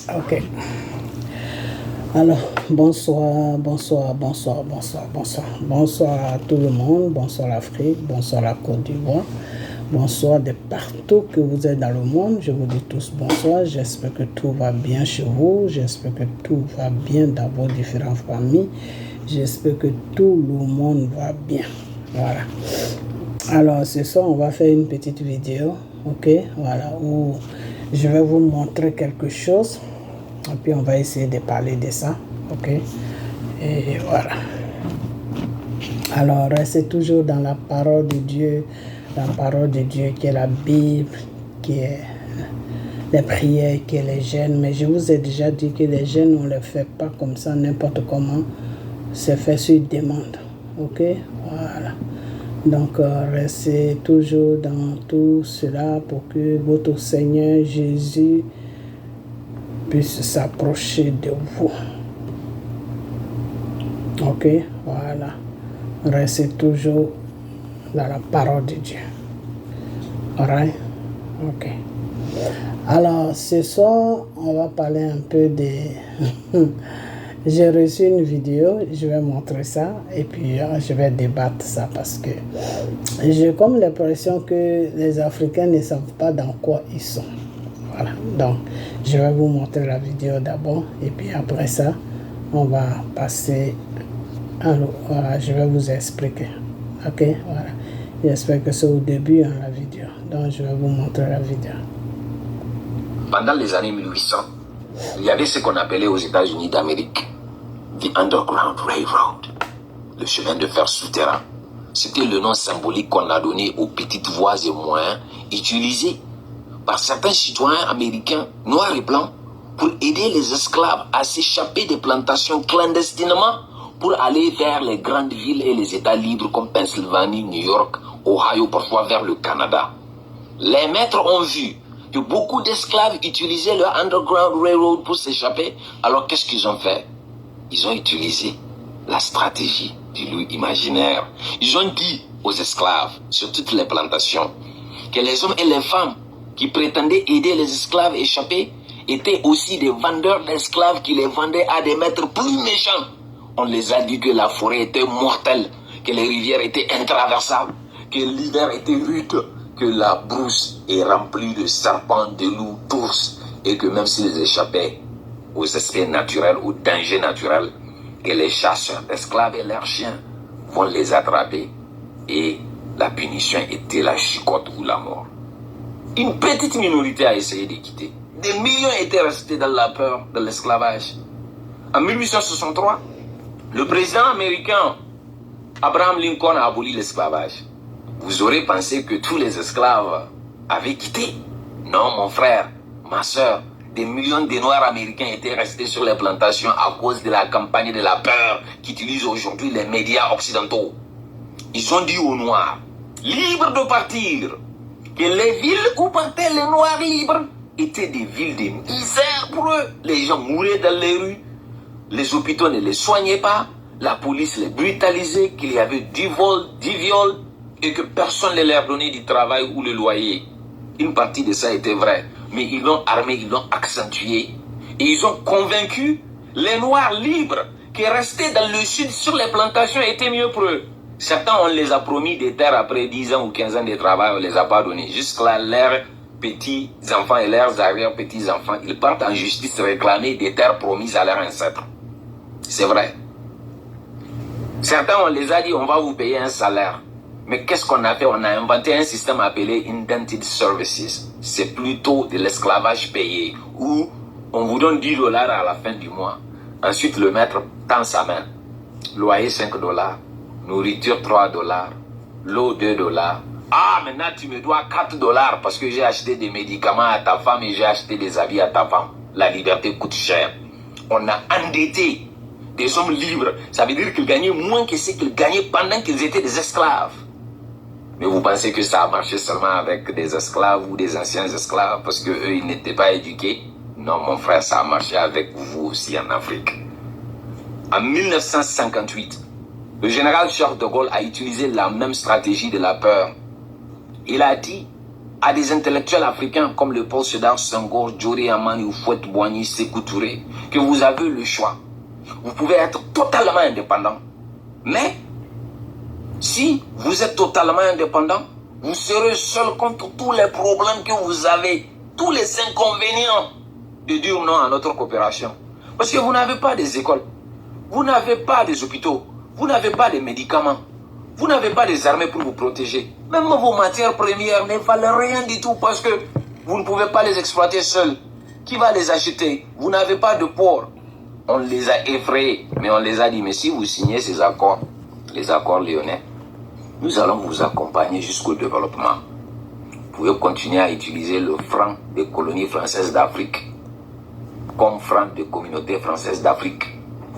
Ok. Alors, bonsoir à tout le monde, bonsoir l'Afrique, bonsoir la Côte d'Ivoire, bonsoir de partout que vous êtes dans le monde. Je vous dis tous bonsoir, j'espère que tout va bien chez vous, j'espère que tout va bien dans vos différentes familles, j'espère que tout le monde va bien. Voilà. Alors, ce soir, on va faire une petite vidéo, ok, voilà, où je vais vous montrer quelque chose. Et puis on va essayer de parler de ça, ok. Et voilà. Alors restez toujours dans la parole de Dieu, la parole de Dieu qui est la Bible, qui est les prières, qui est les jeûnes. Mais je vous ai déjà dit que les jeûnes, on ne les fait pas comme ça, n'importe comment. C'est fait sur demande, ok. Voilà. Donc restez toujours dans tout cela pour que votre Seigneur Jésus puisse s'approcher de vous. Ok, voilà. Restez toujours dans la parole de Dieu. Alright? Ok. Alors, ce soir, on va parler un peu de... J'ai reçu une vidéo, je vais montrer ça et puis je vais débattre ça parce que j'ai comme l'impression que les Africains ne savent pas dans quoi ils sont. Voilà, donc je vais vous montrer la vidéo d'abord et puis après ça, on va passer à voilà, je vais vous expliquer. Ok, voilà. J'espère que c'est au début la vidéo. Donc je vais vous montrer la vidéo. Pendant les années 1800, il y avait ce qu'on appelait aux États-Unis d'Amérique The Underground Railroad, le chemin de fer souterrain. C'était le nom symbolique qu'on a donné aux petites voies et moyens utilisés par certains citoyens américains noirs et blancs pour aider les esclaves à s'échapper des plantations clandestinement pour aller vers les grandes villes et les États libres comme Pennsylvanie, New York, Ohio, parfois vers le Canada. Les maîtres ont vu que beaucoup d'esclaves utilisaient le Underground Railroad pour s'échapper. Alors qu'est-ce qu'ils ont fait? Ils ont utilisé la stratégie du loup imaginaire. Ils ont dit aux esclaves sur toutes les plantations que les hommes et les femmes qui prétendaient aider les esclaves échappés étaient aussi des vendeurs d'esclaves qui les vendaient à des maîtres plus méchants. On les a dit que la forêt était mortelle, que les rivières étaient intraversables, que l'hiver était rude, que la brousse est remplie de serpents, de loups, d'ours, et que même s'ils échappaient aux aspects naturels, aux dangers naturels, que les chasseurs d'esclaves et leurs chiens vont les attraper et la punition était la chicotte ou la mort. Une petite minorité a essayé de quitter. Des millions étaient restés dans la peur de l'esclavage. En 1863, le président américain Abraham Lincoln a aboli l'esclavage. Vous aurez pensé que tous les esclaves avaient quitté. Non, mon frère, ma soeur, des millions de Noirs américains étaient restés sur les plantations à cause de la campagne de la peur qu'utilisent aujourd'hui les médias occidentaux. Ils ont dit aux Noirs, libres de partir, que les villes où partaient les Noirs libres étaient des villes de misère pour eux. Les gens mouraient dans les rues, les hôpitaux ne les soignaient pas, la police les brutalisait, qu'il y avait du vol, du viol, et que personne ne leur donnait du travail ou le loyer. Une partie de ça était vrai, mais ils l'ont armé, ils l'ont accentué, et ils ont convaincu les Noirs libres qui restaient dans le sud sur les plantations étaient mieux pour eux. Certains, on les a promis des terres après 10 ans ou 15 ans de travail, on ne les a pas donnés. Jusque-là, leurs petits-enfants et leurs arrière-petits-enfants, ils partent en justice réclamer des terres promises à leurs ancêtres. C'est vrai. Certains, on les a dit, on va vous payer un salaire. Mais qu'est-ce qu'on a fait? On a inventé un système appelé Indented Services. C'est plutôt de l'esclavage payé, où on vous donne 10 dollars à la fin du mois. Ensuite, le maître tend sa main. Loyer 5 dollars. Nourriture 3 dollars, l'eau 2 dollars. Ah, maintenant tu me dois 4 dollars parce que j'ai acheté des médicaments à ta femme et j'ai acheté des habits à ta femme. La liberté coûte cher. On a endetté des hommes libres. Ça veut dire qu'ils gagnaient moins que ce qu'ils gagnaient pendant qu'ils étaient des esclaves. Mais vous pensez que ça a marché seulement avec des esclaves ou des anciens esclaves parce qu'eux, ils n'étaient pas éduqués? Non, mon frère, ça a marché avec vous aussi en Afrique. En 1958, le général Charles de Gaulle a utilisé la même stratégie de la peur. Il a dit à des intellectuels africains comme le Paul Sédar Senghor, Djori Amani, Houphouët-Boigny, Sékou Touré, que vous avez le choix. Vous pouvez être totalement indépendant. Mais, si vous êtes totalement indépendant, vous serez seul contre tous les problèmes que vous avez, tous les inconvénients de dire non à notre coopération. Parce que vous n'avez pas des écoles, vous n'avez pas des hôpitaux, vous n'avez pas des médicaments, vous n'avez pas des armées pour vous protéger. Même vos matières premières ne valent rien du tout parce que vous ne pouvez pas les exploiter seuls. Qui va les acheter? Vous n'avez pas de port. On les a effrayés, mais on les a dit, mais si vous signez ces accords, les accords lyonnais, nous allons vous accompagner jusqu'au développement. Vous pouvez continuer à utiliser le franc des colonies françaises d'Afrique comme franc des communautés françaises d'Afrique.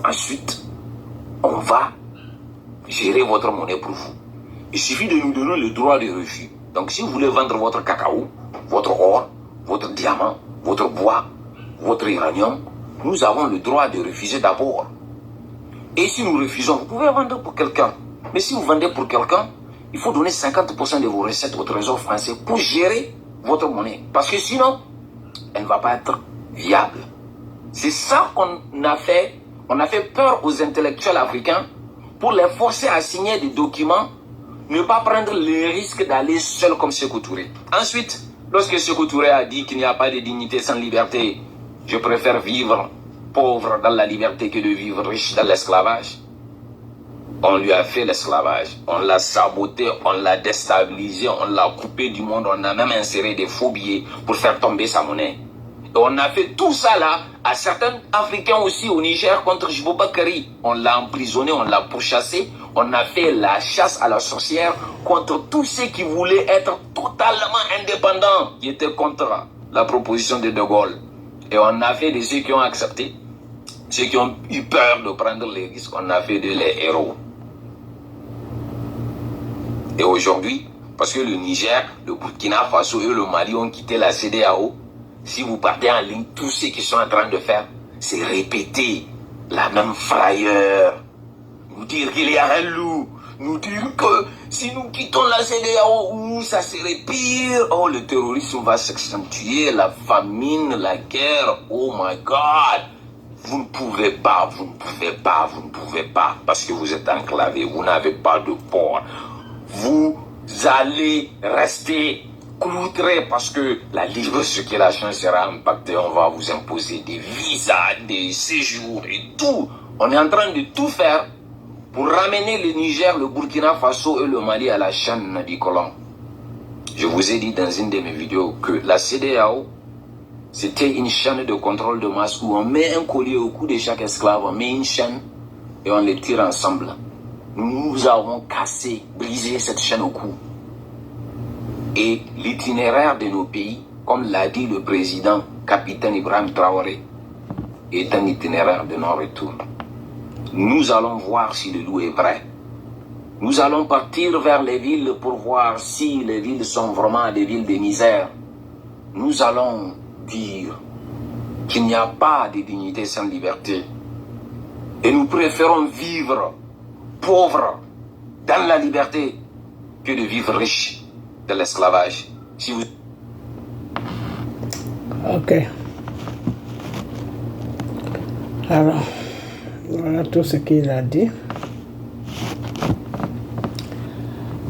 Ensuite, on va gérer votre monnaie pour vous. Il suffit de nous donner le droit de refus. Donc si vous voulez vendre votre cacao, votre or, votre diamant, votre bois, votre uranium, nous avons le droit de refuser d'abord. Et si nous refusons, vous pouvez vendre pour quelqu'un. Mais si vous vendez pour quelqu'un, il faut donner 50% de vos recettes au trésor français pour gérer votre monnaie. Parce que sinon, elle ne va pas être viable. C'est ça qu'on a fait. On a fait peur aux intellectuels africains pour les forcer à signer des documents, ne pas prendre le risque d'aller seul comme Sékou Touré. Ensuite, lorsque Sékou Touré a dit qu'il n'y a pas de dignité sans liberté, je préfère vivre pauvre dans la liberté que de vivre riche dans l'esclavage. On lui a fait l'esclavage, on l'a saboté, on l'a déstabilisé, on l'a coupé du monde, on a même inséré des faux billets pour faire tomber sa monnaie. Et on a fait tout ça là à certains Africains aussi au Niger contre Jibo Bakary. On l'a emprisonné, on l'a pourchassé, on a fait la chasse à la sorcière contre tous ceux qui voulaient être totalement indépendants, qui étaient contre la proposition de De Gaulle. Et on a fait de ceux qui ont accepté, ceux qui ont eu peur de prendre les risques, on a fait de les héros. Et aujourd'hui, parce que le Niger, le Burkina Faso et le Mali ont quitté la CEDEAO, si vous partez en ligne, tout ce qu'ils sont en train de faire, c'est répéter la même frayeur. Nous dire qu'il y a un loup. Nous dire que si nous quittons la CEDEAO, ça serait pire. Oh, le terrorisme va s'accentuer, la famine, la guerre. Oh my God. Vous ne pouvez pas, vous ne pouvez pas, vous ne pouvez pas. Parce que vous êtes enclavé, vous n'avez pas de port. Vous allez rester cloutré parce que la libre circulation sera impactée. On va vous imposer des visas, des séjours et tout. On est en train de tout faire pour ramener le Niger, le Burkina Faso et le Mali à la chaîne du colon. Je vous ai dit dans une de mes vidéos que la CEDEAO, c'était une chaîne de contrôle de masse où on met un collier au cou de chaque esclave, on met une chaîne et on les tire ensemble. Nous avons cassé, brisé cette chaîne au cou. Et l'itinéraire de nos pays, comme l'a dit le président, capitaine Ibrahim Traoré, est un itinéraire de non-retour. Nous allons voir si le loup est vrai. Nous allons partir vers les villes pour voir si les villes sont vraiment des villes de misère. Nous allons dire qu'il n'y a pas de dignité sans liberté. Et nous préférons vivre pauvres dans la liberté que de vivre riches de l'esclavage. Si vous... Ok. Alors, voilà tout ce qu'il a dit.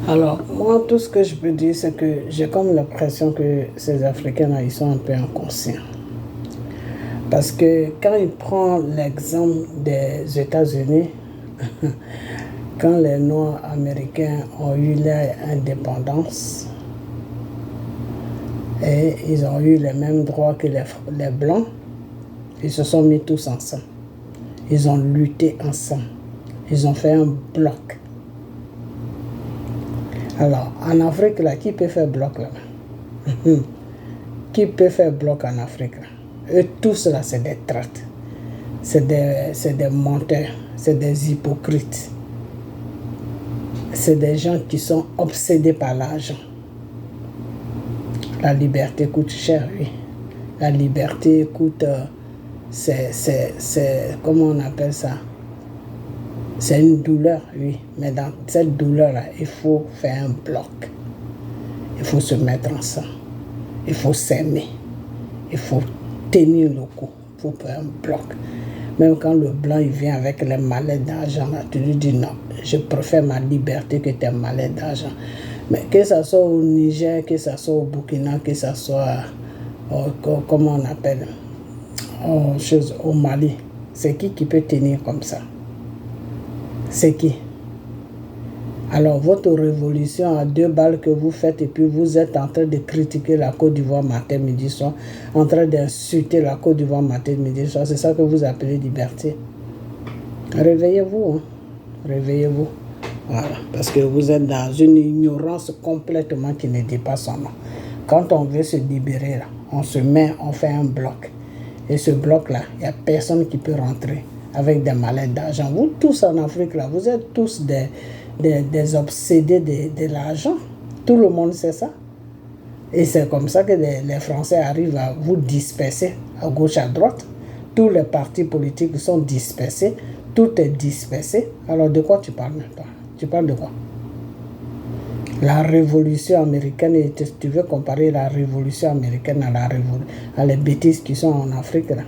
Alors, moi, tout ce que je peux dire, c'est que j'ai comme l'impression que ces Africains-là, ils sont un peu inconscients. Parce que quand il prend l'exemple des États-Unis, quand les Noirs américains ont eu leur indépendance, et ils ont eu les mêmes droits que les Blancs, ils se sont mis tous ensemble. Ils ont lutté ensemble. Ils ont fait un bloc. Alors, en Afrique, là, qui peut faire bloc là? Qui peut faire bloc en Afrique là? Eux tous là, c'est des traîtres. C'est des menteurs. C'est des hypocrites. C'est des gens qui sont obsédés par l'argent. La liberté coûte cher, oui. La liberté coûte... c'est comment on appelle ça? C'est une douleur, oui. Mais dans cette douleur-là, il faut faire un bloc. Il faut se mettre ensemble. Il faut s'aimer. Il faut tenir le coup pour faire un bloc. Même quand le blanc il vient avec les mallettes d'argent, tu lui dis non, je préfère ma liberté que tes mallettes d'argent. Mais que ce soit au Niger, que ce soit au Burkina, que ce soit, comment on appelle, au Mali, c'est qui peut tenir comme ça? C'est qui? Alors, votre révolution à 2 balles que vous faites et puis vous êtes en train de critiquer la Côte d'Ivoire matin, midi, soir, en train d'insulter la Côte d'Ivoire matin, midi, soir, c'est ça que vous appelez liberté. Réveillez-vous, hein? Réveillez-vous. Voilà, parce que vous êtes dans une ignorance complètement qui ne dépasse son nom. Quand on veut se libérer, là, on se met, on fait un bloc. Et ce bloc-là, il n'y a personne qui peut rentrer avec des mallettes d'argent. Vous tous en Afrique, là, vous êtes tous des obsédés de l'argent. Tout le monde sait ça. Et c'est comme ça que les Français arrivent à vous disperser à gauche, à droite. Tous les partis politiques sont dispersés. Tout est dispersé. Alors de quoi tu parles maintenant? Tu parles de quoi? La révolution américaine, tu veux comparer la révolution américaine à les bêtises qui sont en Afrique là.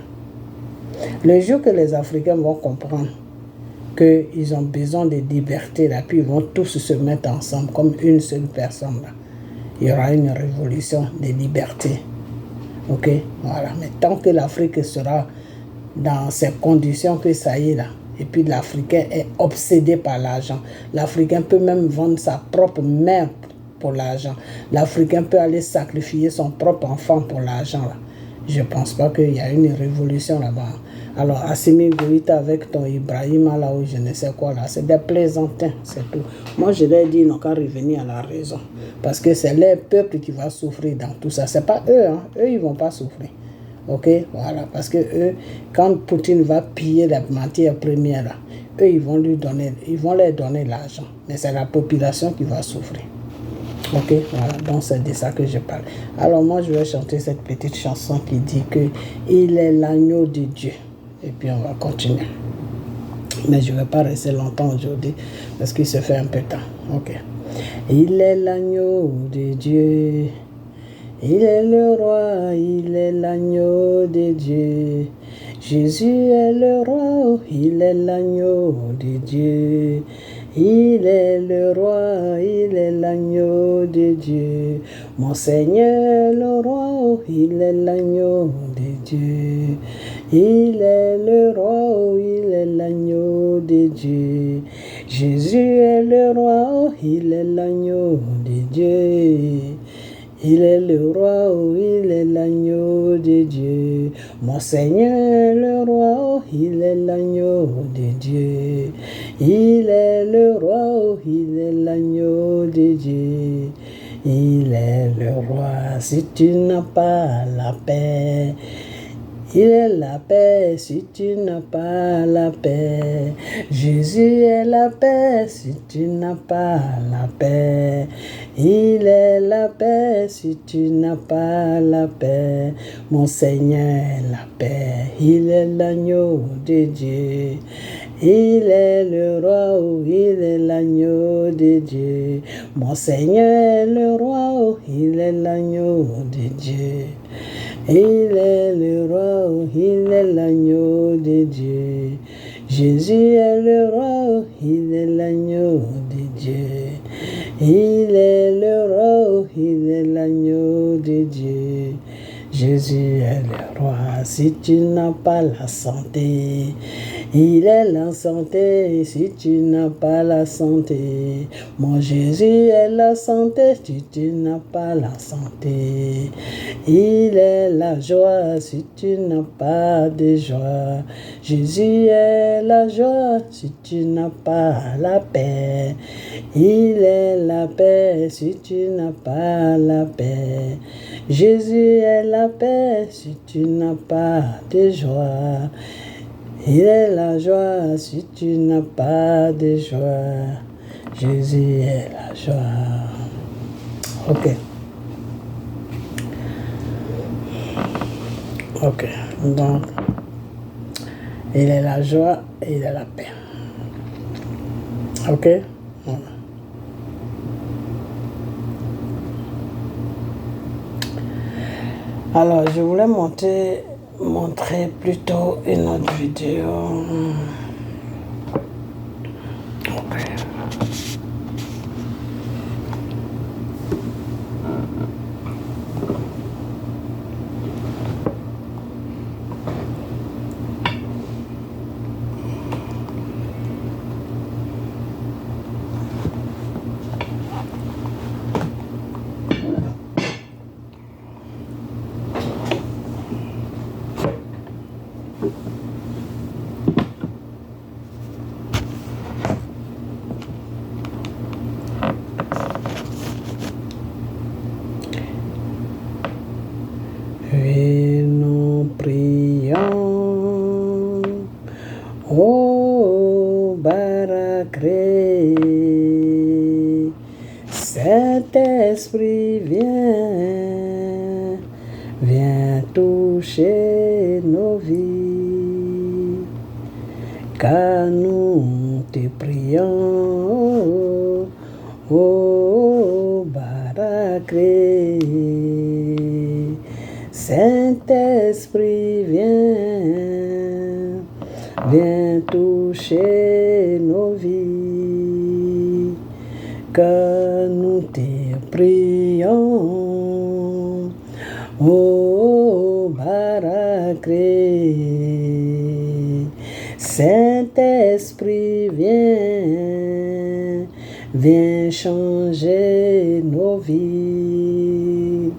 Le jour que les Africains vont comprendre qu'ils ont besoin de liberté là, puis ils vont tous se mettre ensemble comme une seule personne là, il y aura une révolution de liberté. Ok? Voilà. Mais tant que l'Afrique sera dans ces conditions que ça y est là, et puis l'Africain est obsédé par l'argent. L'Africain peut même vendre sa propre mère pour l'argent. L'Africain peut aller sacrifier son propre enfant pour l'argent. Je ne pense pas qu'il y a une révolution là-bas. Alors, Assimi Goïta avec ton Ibrahim là, ou je ne sais quoi là, c'est des plaisantins, c'est tout. Moi, je leur dis, ils n'ont qu'à revenir à la raison. Parce que c'est leur peuple qui va souffrir dans tout ça. Ce n'est pas eux, hein. Eux, ils ne vont pas souffrir. Ok, voilà, parce que eux, quand Poutine va piller les matières premières, là, eux, ils vont leur donner l'argent. Mais c'est la population qui va souffrir. Ok, voilà, donc c'est de ça que je parle. Alors moi, je vais chanter cette petite chanson qui dit que il est l'agneau de Dieu. Et puis on va continuer. Mais je ne vais pas rester longtemps aujourd'hui parce qu'il se fait un peu tard. Ok. Il est l'agneau de Dieu. Il est le roi, il est l'agneau de Dieu. Jésus est le roi, il est l'agneau de Dieu. Il est le roi, il est l'agneau de Dieu. Mon Seigneur le roi, il est l'agneau de Dieu. Il est le roi, il est l'agneau de Dieu. Jésus est le roi, il est l'agneau de Dieu. Il est le roi, il est l'agneau de Dieu. Mon Seigneur le roi, il est l'agneau de Dieu. Il est le roi, il est l'agneau de Dieu. Il est le roi, si tu n'as pas la paix. Il est la paix si tu n'as pas la paix. Jésus est la paix si tu n'as pas la paix. Il est la paix si tu n'as pas la paix. Mon Seigneur est la paix. Il est l'agneau de Dieu. Il est le roi, il est l'agneau de Dieu. Mon Seigneur est le roi, il est l'agneau de Dieu. Il est le roi, il est l'agneau de Dieu. Jésus est le roi, il est l'agneau de Dieu. Il est le roi, il est l'agneau de Dieu. Jésus est le roi, si tu n'as pas la santé. Il est la santé, si tu n'as pas la santé. Mon Jésus est la santé, si tu n'as pas la santé. Il est la joie, si tu n'as pas de joie. Jésus est la joie, si tu n'as pas la paix. Il est la paix, si tu n'as pas la paix. Jésus est la paix, si tu n'as pas de joie. Il est la joie, si tu n'as pas de joie. Jésus est la joie. Ok. Ok. Donc, il est la joie et il est la paix. Ok. Alors, je voulais montrer plutôt une autre vidéo. Ok. Et nous prions, ô Barakré, Saint-Esprit viens toucher nos vies, car nous te prions, ô Barakré. Saint-Esprit viens toucher nos vies, car nous te prions, ô Barakré. Saint-Esprit viens changer nos vies,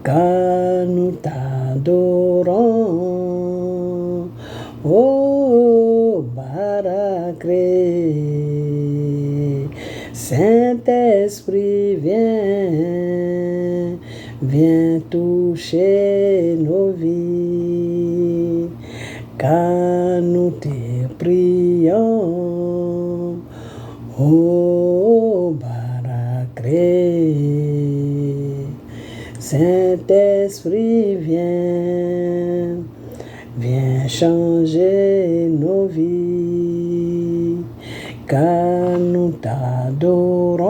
car nous t'adorons, ô Barakré. Saint-Esprit viens toucher nos vies, car nous te prions, ô Barakré. Saint-Esprit viens changer nos vies, car nous t'adorons,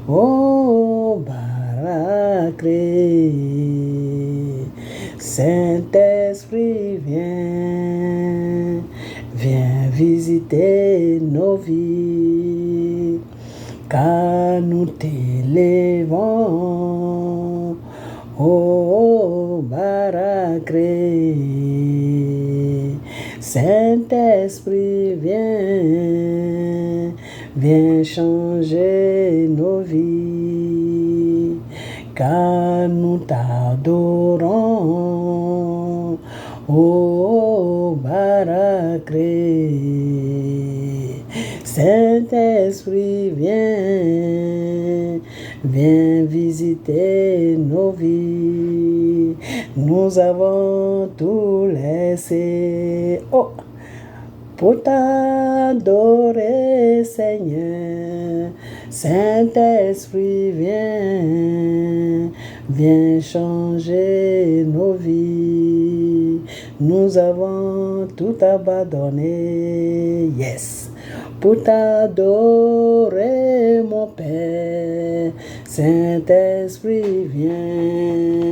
ô Barakré. Saint-Esprit viens visiter nos vies, car nous t'élevons, ô Barakré. Saint-Esprit viens changer nos vies, car nous t'adorons, ô Barakré. Saint-Esprit viens visiter nos vies. Nous avons tout laissé, oh, pour t'adorer, Seigneur. Saint-Esprit viens changer nos vies. Nous avons tout abandonné, yes, pour t'adorer, mon Père. Saint-Esprit viens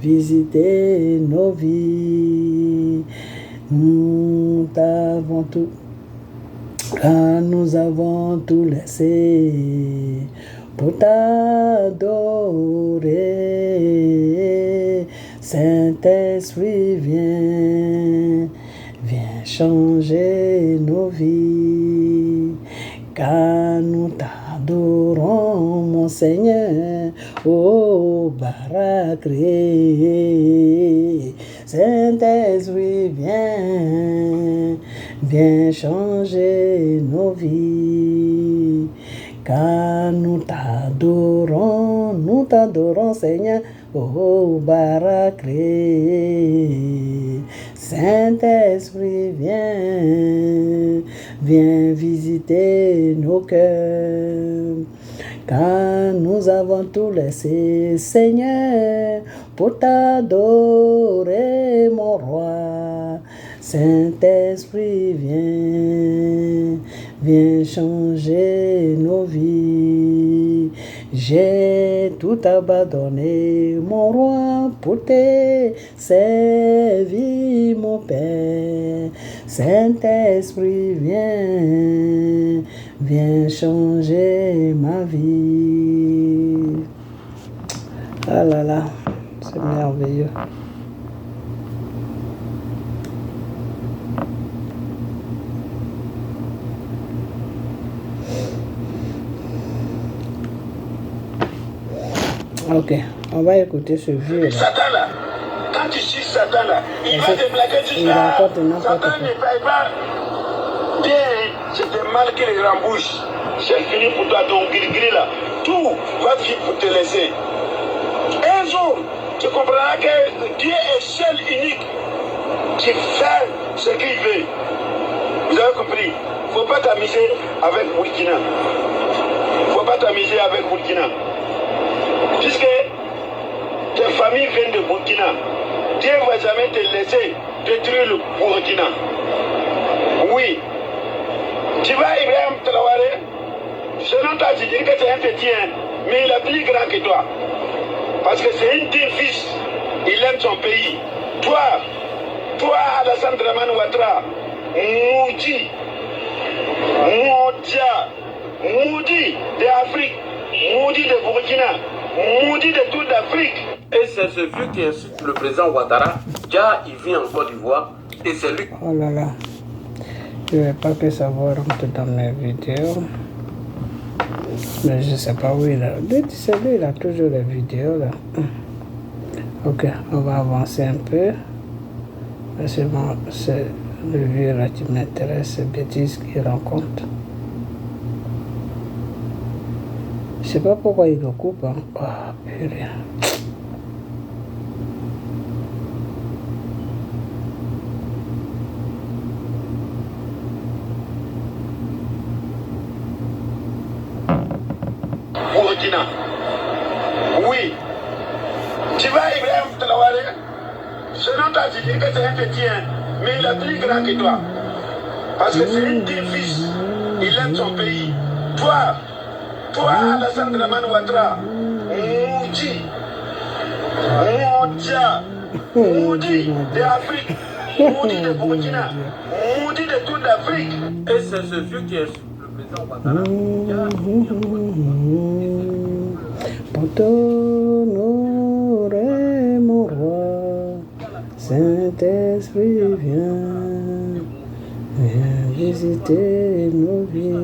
visiter nos vies. Nous avons tout laissé pour t'adorer. Saint-Esprit viens changer nos vies, car nous t'adorons, mon Seigneur, ô Barakré. Saint-Esprit viens changer nos vies, car nous t'adorons, Seigneur, ô Barakré. Saint-Esprit viens visiter nos cœurs, car nous avons tout laissé, Seigneur, pour t'adorer, mon roi. Saint-Esprit viens changer nos vies, J'ai tout abandonné, mon roi, pour te servir, mon Père. Saint-Esprit, viens changer ma vie. Ah là là, c'est merveilleux. Ok, on va écouter ce vieux là. Satan là, quand tu suis Satan là, il va te plaquer, tu sais, Satan ne paye pas. Bien, c'était mal que les grands bouches. C'est fini pour toi, ton gris là. Tout va finir pour te laisser. Un jour, tu comprendras que Dieu est seul, unique, qui fait ce qu'il veut. Vous avez compris? Il ne faut pas t'amuser avec Burkina. Il ne faut pas t'amuser avec Burkina. Puisque tes familles viennent de Burkina, Dieu ne va jamais te laisser détruire le Burkina. Oui. Tu vas Ibrahim Traoré, selon toi, tu dis que c'est un petit, hein, mais il est plus grand que toi. Parce que c'est un digne fils, il aime son pays. Toi, Alassane Dramane Ouattara, maudit, maudit d'Afrique, maudit de Burkina, maudit de toute l'Afrique. Et c'est ce vieux qui insulte le président Ouattara. Déjà, il vit en Côte d'Ivoire et c'est lui. Oh là là. Je ne vais pas que ça va rentrer dans mes vidéos. Mais je ne sais pas où il a. C'est lui, il a toujours les vidéos là. Ok, on va avancer un peu. C'est bon, c'est le vieux là qui m'intéresse, ces bêtises qu'il rencontre. Je ne sais pas pourquoi il le coupe. Hein. Oh, purée. Burkina. Oui. Tu vas Ibrahim Traoré, selon toi, tu dis que c'est un petit, hein, mais il est plus grand que toi. Parce que c'est un digne fils, il aime son pays. Toi, Alassane Dramane Ouattara, maudit d'Afrique, maudit de Burkina, maudit de toute l'Afrique. Et c'est ce vieux qui insulte le président Ouattara. Pour t'honorer, mon roi, Saint-Esprit, viens visiter nos vies.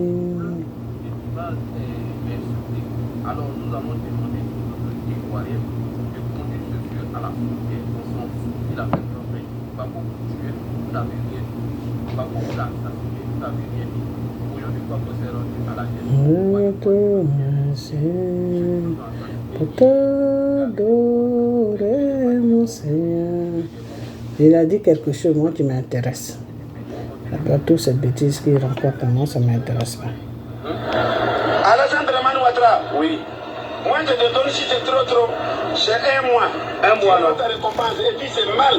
Alors nous avons demandé aux autorités ivoiriennes de conduire ce vieux à la frontière. On s'en fout, il a fait tromper, pas beaucoup tué, vous n'avez rien dit. Pas beaucoup assassiné, vous n'avez rien dit. Aujourd'hui, Bako s'est rendu à la Pour t'adorer, mon Seigneur. Il a dit quelque chose, moi, qui m'intéresse. Après toutes ces bêtises qu'il rencontre, moi, ça ne m'intéresse pas. Alassane Dramane Ouattara. Oui. Moi, je te donne, si c'est trop, c'est un mois. Un mois, non. Ta récompense, et puis c'est mal.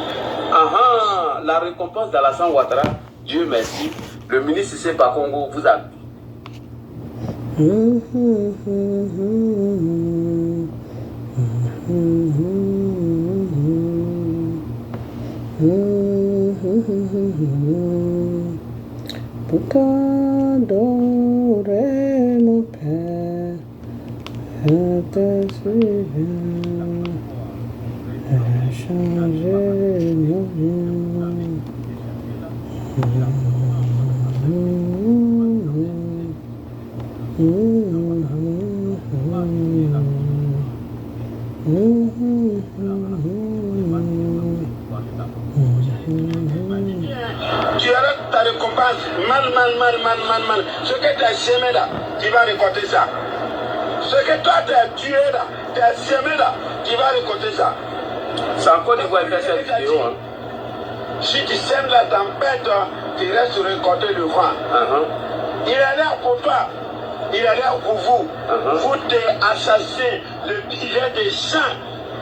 La récompense d'Alassane Ouattara, Dieu merci, le ministre Seba Congo vous a. Pour t'adorer, mon Père, je te suis, changer nos vies. Tu arrêtes ta récompense, mal. Ce que tu as semé là, tu vas récolter ça. Ce que toi tu as tué là, tu as semé là, tu vas récolter ça. C'est encore des voix faire cette vidéo. Hein. Si tu sèmes la tempête, tu restes récolter le vent. Il a l'air pour toi, il a l'air pour vous. Vous t'es assassiné le billet des sang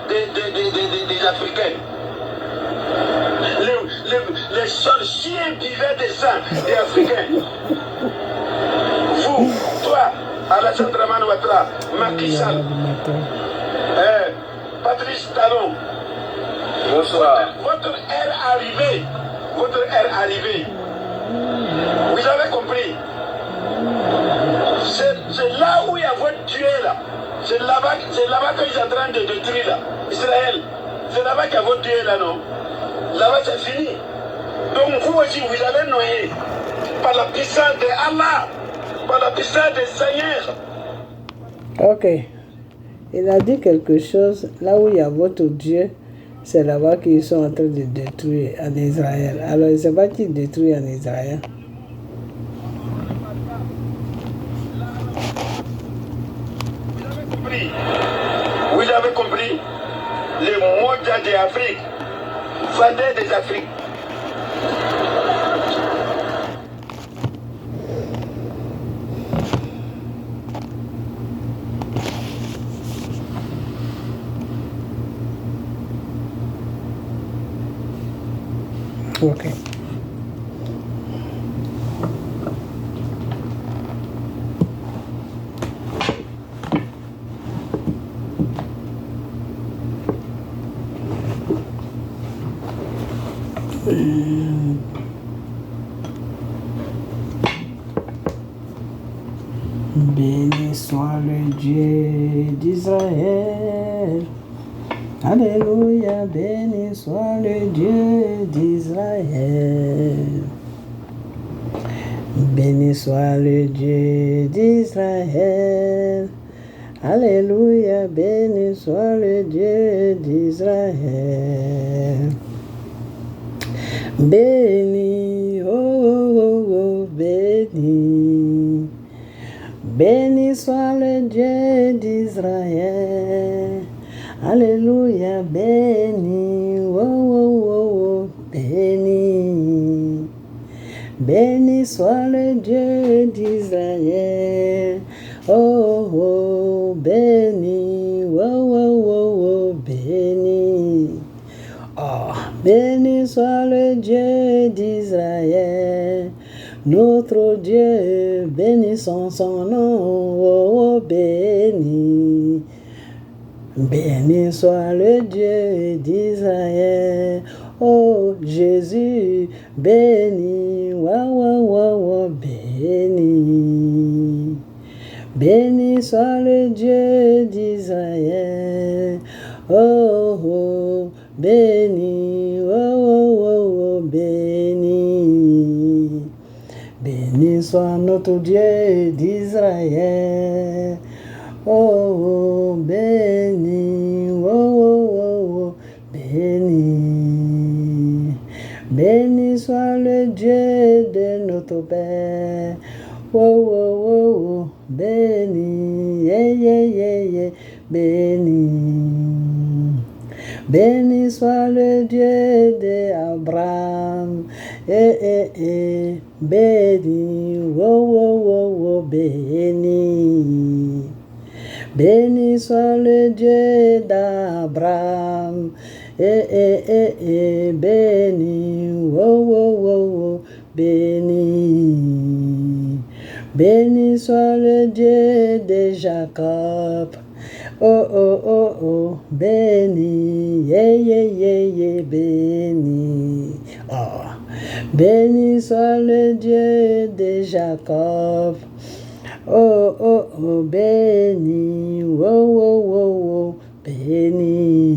des Africains. Les sorciers buvaient des sang des Africains. Vous, toi, Alassane Dramane Ouattara, Macky Sall, Patrice Talon. Bonsoir. Votre ère arrivée. Votre ère arrivée. Vous avez compris? C'est là où il y a votre Dieu là. C'est là-bas qu'ils sont en train de détruire là. Israël. C'est là-bas qu'il y a votre Dieu là, non? Là-bas c'est fini. Donc vous aussi vous allez noyer par la puissance de Allah, par la puissance du Seigneur. Ok. Il a dit quelque chose, là où il y a votre Dieu, c'est là-bas qu'ils sont en train de détruire en Israël. Alors, c'est pas qui détruit en Israël. Vous avez compris? Les mojas de l'Afrique, vendez des Afriques. Ok. Béni soit le Dieu d'Israël. Alléluia, béni soit le Dieu d'Israël. Béni soit le Dieu d'Israël. Alléluia, béni soit le Dieu d'Israël. Béni, oh, oh, oh, oh, béni. Béni soit le Dieu d'Israël. Alléluia, béni, oh, oh, oh, oh, béni. Béni soit le Dieu d'Israël. Oh, oh, béni, oh, oh, oh, oh, béni. Oh, béni soit le Dieu d'Israël. Notre Dieu, bénissons son nom, oh, oh, béni. Béni soit le Dieu d'Israël, oh Jésus, béni, wow, wow, wow, wow, béni. Béni soit le Dieu d'Israël, oh, oh, béni, oh, oh, oh, oh, béni. Béni soit notre Dieu d'Israël. Oh, oh, béni, oh, oh, oh, oh, béni. Béni soit le Dieu de notre Père. Oh, oh, oh, oh, béni, yeah, yeah, yeah, yeah, béni. Béni soit le Dieu d'Abraham. Béni, oh, oh, oh, oh, béni. Béni soit le Dieu d'Abraham, béni, oh, oh, oh, oh, béni. Béni soit le Dieu de Jacob, oh, oh, oh, oh, béni, yeah, yeah, yeah, yeah, béni. Oh. Béni soit le Dieu de Jacob. Oh, oh, oh, béni, oh, oh, oh, oh, béni.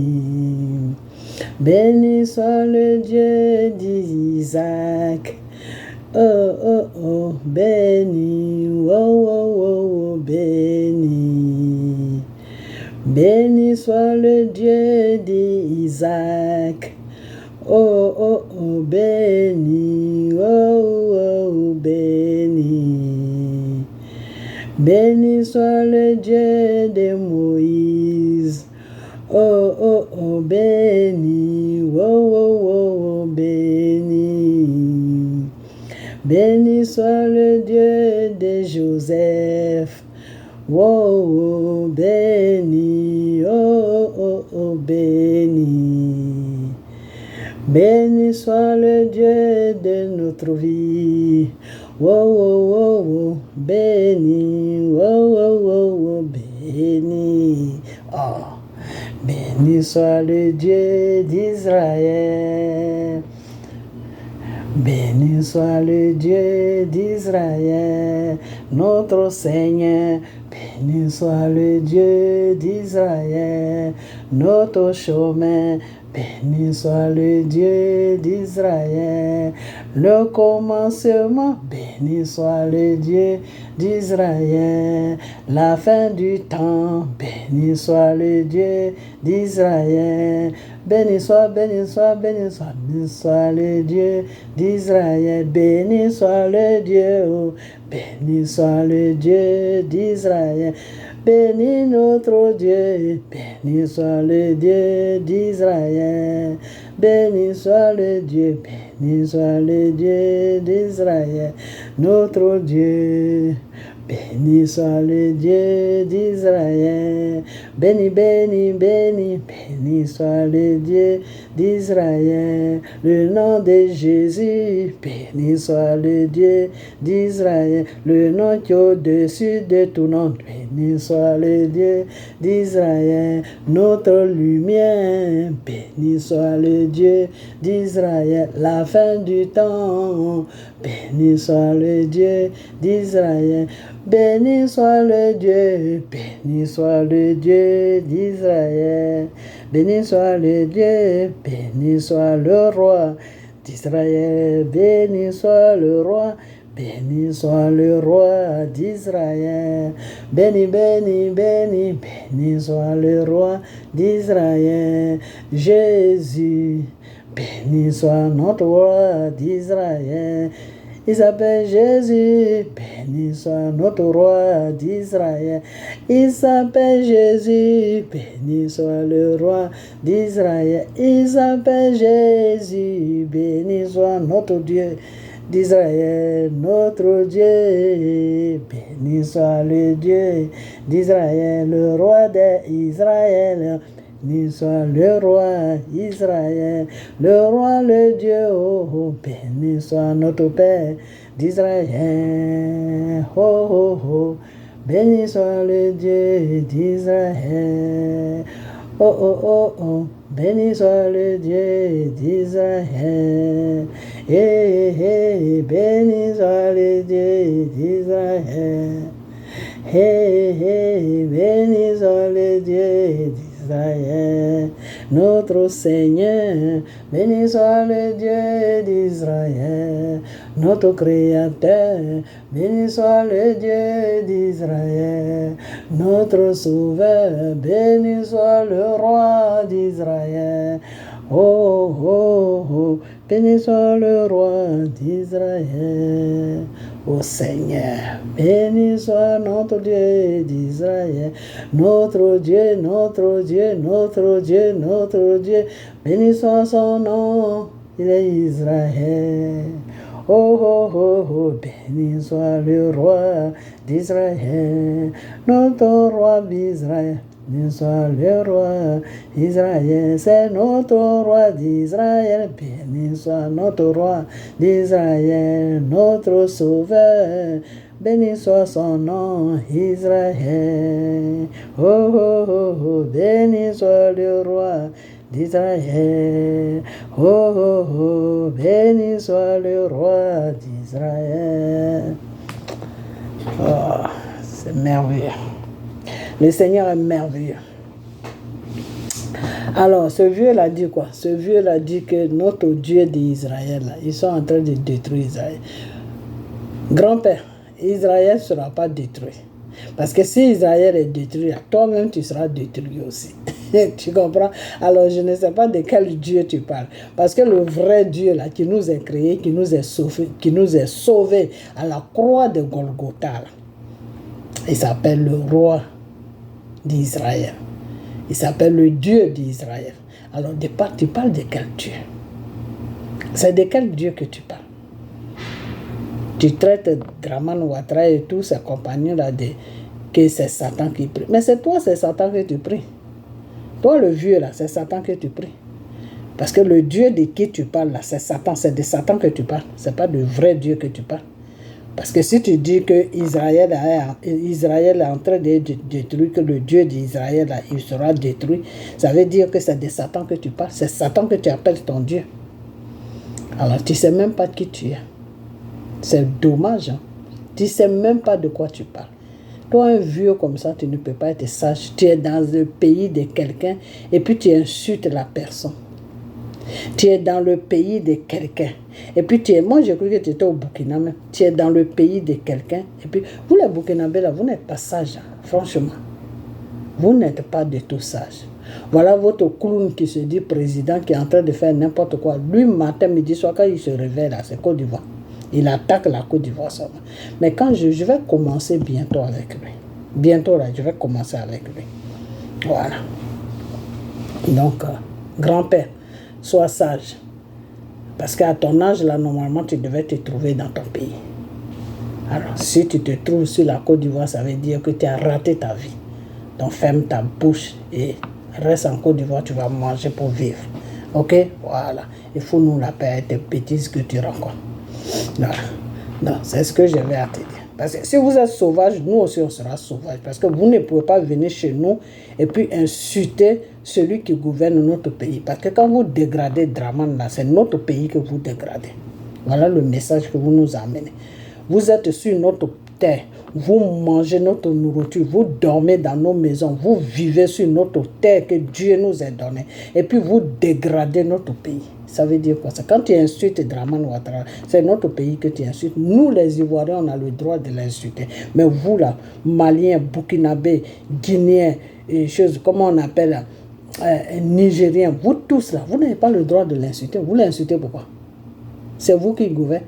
Béni soit le Dieu d'Isaac. Oh, oh, oh, béni, oh, oh, oh, oh, béni. Béni soit le Dieu d'Isaac. Oh, oh, oh, béni, oh, oh, oh, béni. Béni soit le Dieu de Moïse. Oh, oh, oh, béni, oh, oh, oh, oh, béni. Béni soit le Dieu de Joseph. Oh, oh, béni, oh, oh, oh, béni. Béni soit le Dieu de notre vie. Wow, wow, wow, wow. Béni, wow, wow, wow, wow. Béni. Oh. Béni soit le Dieu d'Israël. Béni soit le Dieu d'Israël, notre Seigneur. Béni soit le Dieu d'Israël, notre chemin. Béni soit le Dieu d'Israël, le commencement. Béni soit le Dieu d'Israël, la fin du temps. Béni soit le Dieu d'Israël. Béni soit, béni soit, béni soit, béni soit le Dieu d'Israël. Béni soit le Dieu, oh, béni soit le Dieu d'Israël. Béni notre Dieu, béni soit le Dieu d'Israël. Béni soit le Dieu, béni soit le Dieu d'Israël, notre Dieu. Béni soit le Dieu d'Israël. Béni, béni, béni, béni soit le Dieu d'Israël. Le nom de Jésus, béni soit le Dieu d'Israël. Le nom qui est au-dessus de tout nom, béni soit le Dieu d'Israël. Notre lumière, béni soit le Dieu d'Israël. La fin du temps, béni soit le Dieu d'Israël. Béni soit le Dieu, béni soit le Dieu d'Israël. Béni soit le Dieu, béni soit le roi d'Israël. Béni soit le roi, béni soit le roi d'Israël. Béni, béni, béni, béni soit le roi d'Israël. Jésus, béni soit notre roi d'Israël. Il s'appelle Jésus, béni soit notre roi d'Israël. Il s'appelle Jésus, béni soit le roi d'Israël. Il s'appelle Jésus, béni soit notre Dieu d'Israël, notre Dieu. Béni soit le Dieu d'Israël, le roi d'Israël. Béni soit le roi Israël, le roi, le Dieu, oh, béni soit notre Père d'Israël, oh, oh, oh, béni soit le Dieu d'Israël, oh, oh, oh, oh, béni soit le Dieu d'Israël, hey, béni soit le Dieu d'Israël, hey, béni soit le Dieu d'Israël. Notre Seigneur, béni soit le Dieu d'Israël, notre Créateur, béni soit le Dieu d'Israël, notre Sauveur, béni soit le roi d'Israël. Oh, oh, oh, béni soit le roi d'Israël. Ô Seigneur, béni soit notre Dieu d'Israël, notre Dieu, notre Dieu, notre Dieu, notre Dieu, béni soit son nom, il est Israël. Oh, oh, oh, oh, béni soit le roi d'Israël, notre roi d'Israël. Béni soit le roi d'Israël, c'est notre roi d'Israël. Béni soit notre roi d'Israël, notre sauveur. Béni soit son nom, Israël. Oh, oh, oh, oh, béni soit le roi d'Israël. Oh, oh, oh, béni soit le roi d'Israël. Oh, c'est merveilleux. Le Seigneur est merveilleux. Alors, ce vieux-là dit quoi? Ce vieux-là dit que notre Dieu d'Israël, ils sont en train de détruire Israël. Grand-père, Israël ne sera pas détruit. Parce que si Israël est détruit, toi-même tu seras détruit aussi. Tu comprends? Alors, je ne sais pas de quel Dieu tu parles. Parce que le vrai Dieu là, qui nous a créés, qui nous a sauvés à la croix de Golgotha, là, il s'appelle le roi d'Israël. Il s'appelle le Dieu d'Israël. Alors, départ, tu parles de quel Dieu? C'est de quel Dieu que tu parles? Tu traites Draman Ouattara et tous ses compagnons-là que c'est Satan qui prie. Mais c'est toi, c'est Satan que tu pries. Toi, le vieux, là, c'est Satan que tu pries. Parce que le Dieu de qui tu parles là, c'est Satan. C'est de Satan que tu parles. Ce n'est pas de vrai Dieu que tu parles. Parce que si tu dis que Israël est en train de détruire, que le Dieu d'Israël il sera détruit, ça veut dire que c'est de Satan que tu parles. C'est Satan que tu appelles ton Dieu. Alors tu ne sais même pas qui tu es. C'est dommage. Hein? Tu ne sais même pas de quoi tu parles. Toi, un vieux comme ça, tu ne peux pas être sage. Tu es dans le pays de quelqu'un et puis tu insultes la personne. Tu es dans le pays de quelqu'un. Et puis moi je crois que tu étais au Burkina même. Tu es dans le pays de quelqu'un. Et puis vous les Burkinabés là, vous n'êtes pas sages. Hein, franchement. Vous n'êtes pas du tout sages. Voilà votre clown qui se dit président qui est en train de faire n'importe quoi. Lui, matin, midi, soir, quand il se réveille là, c'est Côte d'Ivoire. Il attaque la Côte d'Ivoire seulement. Mais quand je vais commencer bientôt avec lui. Bientôt là, je vais commencer avec lui. Voilà. Donc, grand-père, sois sage. Parce qu'à ton âge là, normalement, tu devais te trouver dans ton pays. Alors, si tu te trouves sur la Côte d'Ivoire, ça veut dire que tu as raté ta vie. Donc, ferme ta bouche et reste en Côte d'Ivoire, tu vas manger pour vivre. Ok? Voilà. Il faut nous la paix tes bêtises que tu rencontres. Voilà. Non, c'est ce que je vais à te dire. Parce que si vous êtes sauvage, nous aussi on sera sauvage. Parce que vous ne pouvez pas venir chez nous et puis insulter celui qui gouverne notre pays. Parce que quand vous dégradez Draman, là, c'est notre pays que vous dégradez. Voilà le message que vous nous amenez. Vous êtes sur notre terre. Vous mangez notre nourriture, vous dormez dans nos maisons, vous vivez sur notre terre que Dieu nous a donnée. Et puis vous dégradez notre pays. Ça veut dire quoi ça? Quand tu insultes Draman Ouattara, c'est notre pays que tu insultes. Nous les Ivoiriens, on a le droit de l'insulter. Mais vous là, Maliens, Burkinabés, Guinéens, et choses, comment on appelle, Nigériens, vous tous là, vous n'avez pas le droit de l'insulter. Vous l'insultez pourquoi? C'est vous qui gouvernez.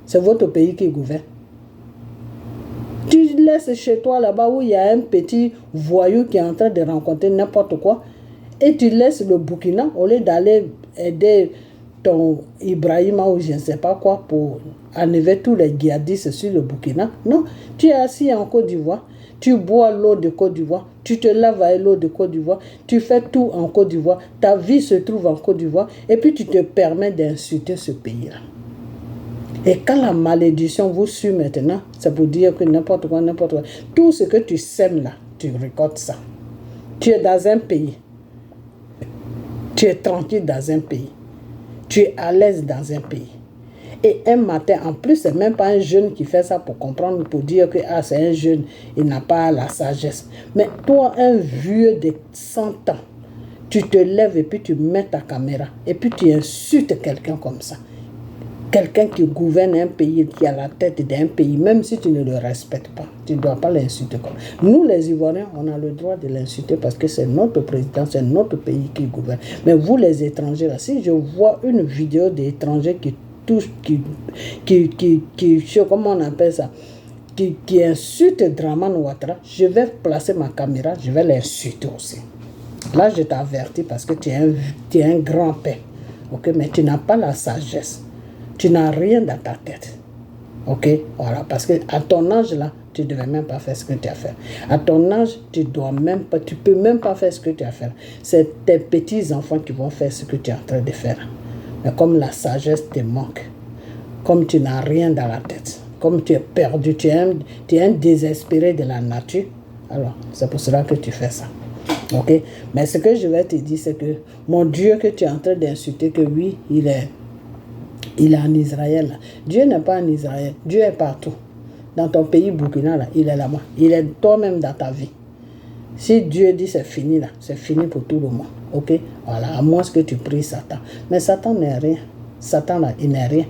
C'est votre pays qui gouverne. Tu laisses chez toi là-bas où il y a un petit voyou qui est en train de rencontrer n'importe quoi et tu laisses le Burkina au lieu d'aller aider ton Ibrahima ou je ne sais pas quoi pour enlever tous les djihadistes sur le Burkina. Non, tu es assis en Côte d'Ivoire, tu bois l'eau de Côte d'Ivoire, tu te laves avec l'eau de Côte d'Ivoire, tu fais tout en Côte d'Ivoire, ta vie se trouve en Côte d'Ivoire et puis tu te permets d'insulter ce pays-là. Et quand la malédiction vous suit maintenant, c'est pour dire que n'importe quoi, tout ce que tu sèmes là, tu récoltes ça. Tu es dans un pays. Tu es tranquille dans un pays. Tu es à l'aise dans un pays. Et un matin, en plus, c'est même pas un jeune qui fait ça pour comprendre, pour dire que c'est un jeune, il n'a pas la sagesse. Mais toi, un vieux de 100 ans, tu te lèves et puis tu mets ta caméra et puis tu insultes quelqu'un comme ça. Quelqu'un qui gouverne un pays, qui a la tête d'un pays, même si tu ne le respectes pas, tu ne dois pas l'insulter comme ça. Nous, les Ivoiriens, on a le droit de l'insulter parce que c'est notre président, c'est notre pays qui gouverne. Mais vous, les étrangers, là, si je vois une vidéo d'étrangers qui touchent, comment on appelle ça, qui insulte Draman Ouattara, je vais placer ma caméra, je vais l'insulter aussi. Là, je t'avertis parce que tu es un grand-père, okay? Mais tu n'as pas la sagesse. Tu n'as rien dans ta tête. Ok? Voilà. Parce que à ton âge là, tu ne devais même pas faire ce que tu as fait. À ton âge, tu peux même pas faire ce que tu as fait. C'est tes petits-enfants qui vont faire ce que tu es en train de faire. Mais comme la sagesse te manque, comme tu n'as rien dans la tête, comme tu es perdu, tu es un désespéré de la nature, alors c'est pour cela que tu fais ça. Ok? Mais ce que je vais te dire, c'est que mon Dieu que tu es en train d'insulter, que oui, il est en Israël. Là. Dieu n'est pas en Israël. Dieu est partout. Dans ton pays Burkina, là, il est là-bas. Il est toi-même dans ta vie. Si Dieu dit c'est fini, là, c'est fini pour tout le monde. Ok? Voilà. À moins que tu pries Satan. Mais Satan n'est rien. Satan, là, il n'est rien.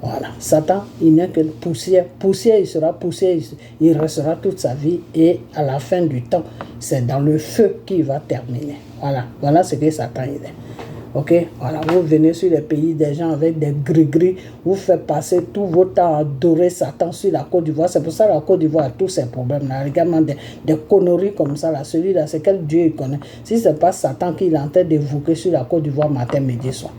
Voilà. Satan, il n'est que poussière. Poussière, il sera poussière. Il restera toute sa vie. Et à la fin du temps, c'est dans le feu qu'il va terminer. Voilà. Voilà ce que Satan il est. Ok, voilà, vous venez sur les pays des gens avec des gris-gris, vous faites passer tout votre temps à adorer Satan sur la Côte d'Ivoire. C'est pour ça que la Côte d'Ivoire a tous ces problèmes. Là. Regarde des conneries comme ça, là. Celui-là, c'est quel Dieu il connaît. Si ce n'est pas Satan qui est en train d'évoquer sur la Côte d'Ivoire matin, midi, soir.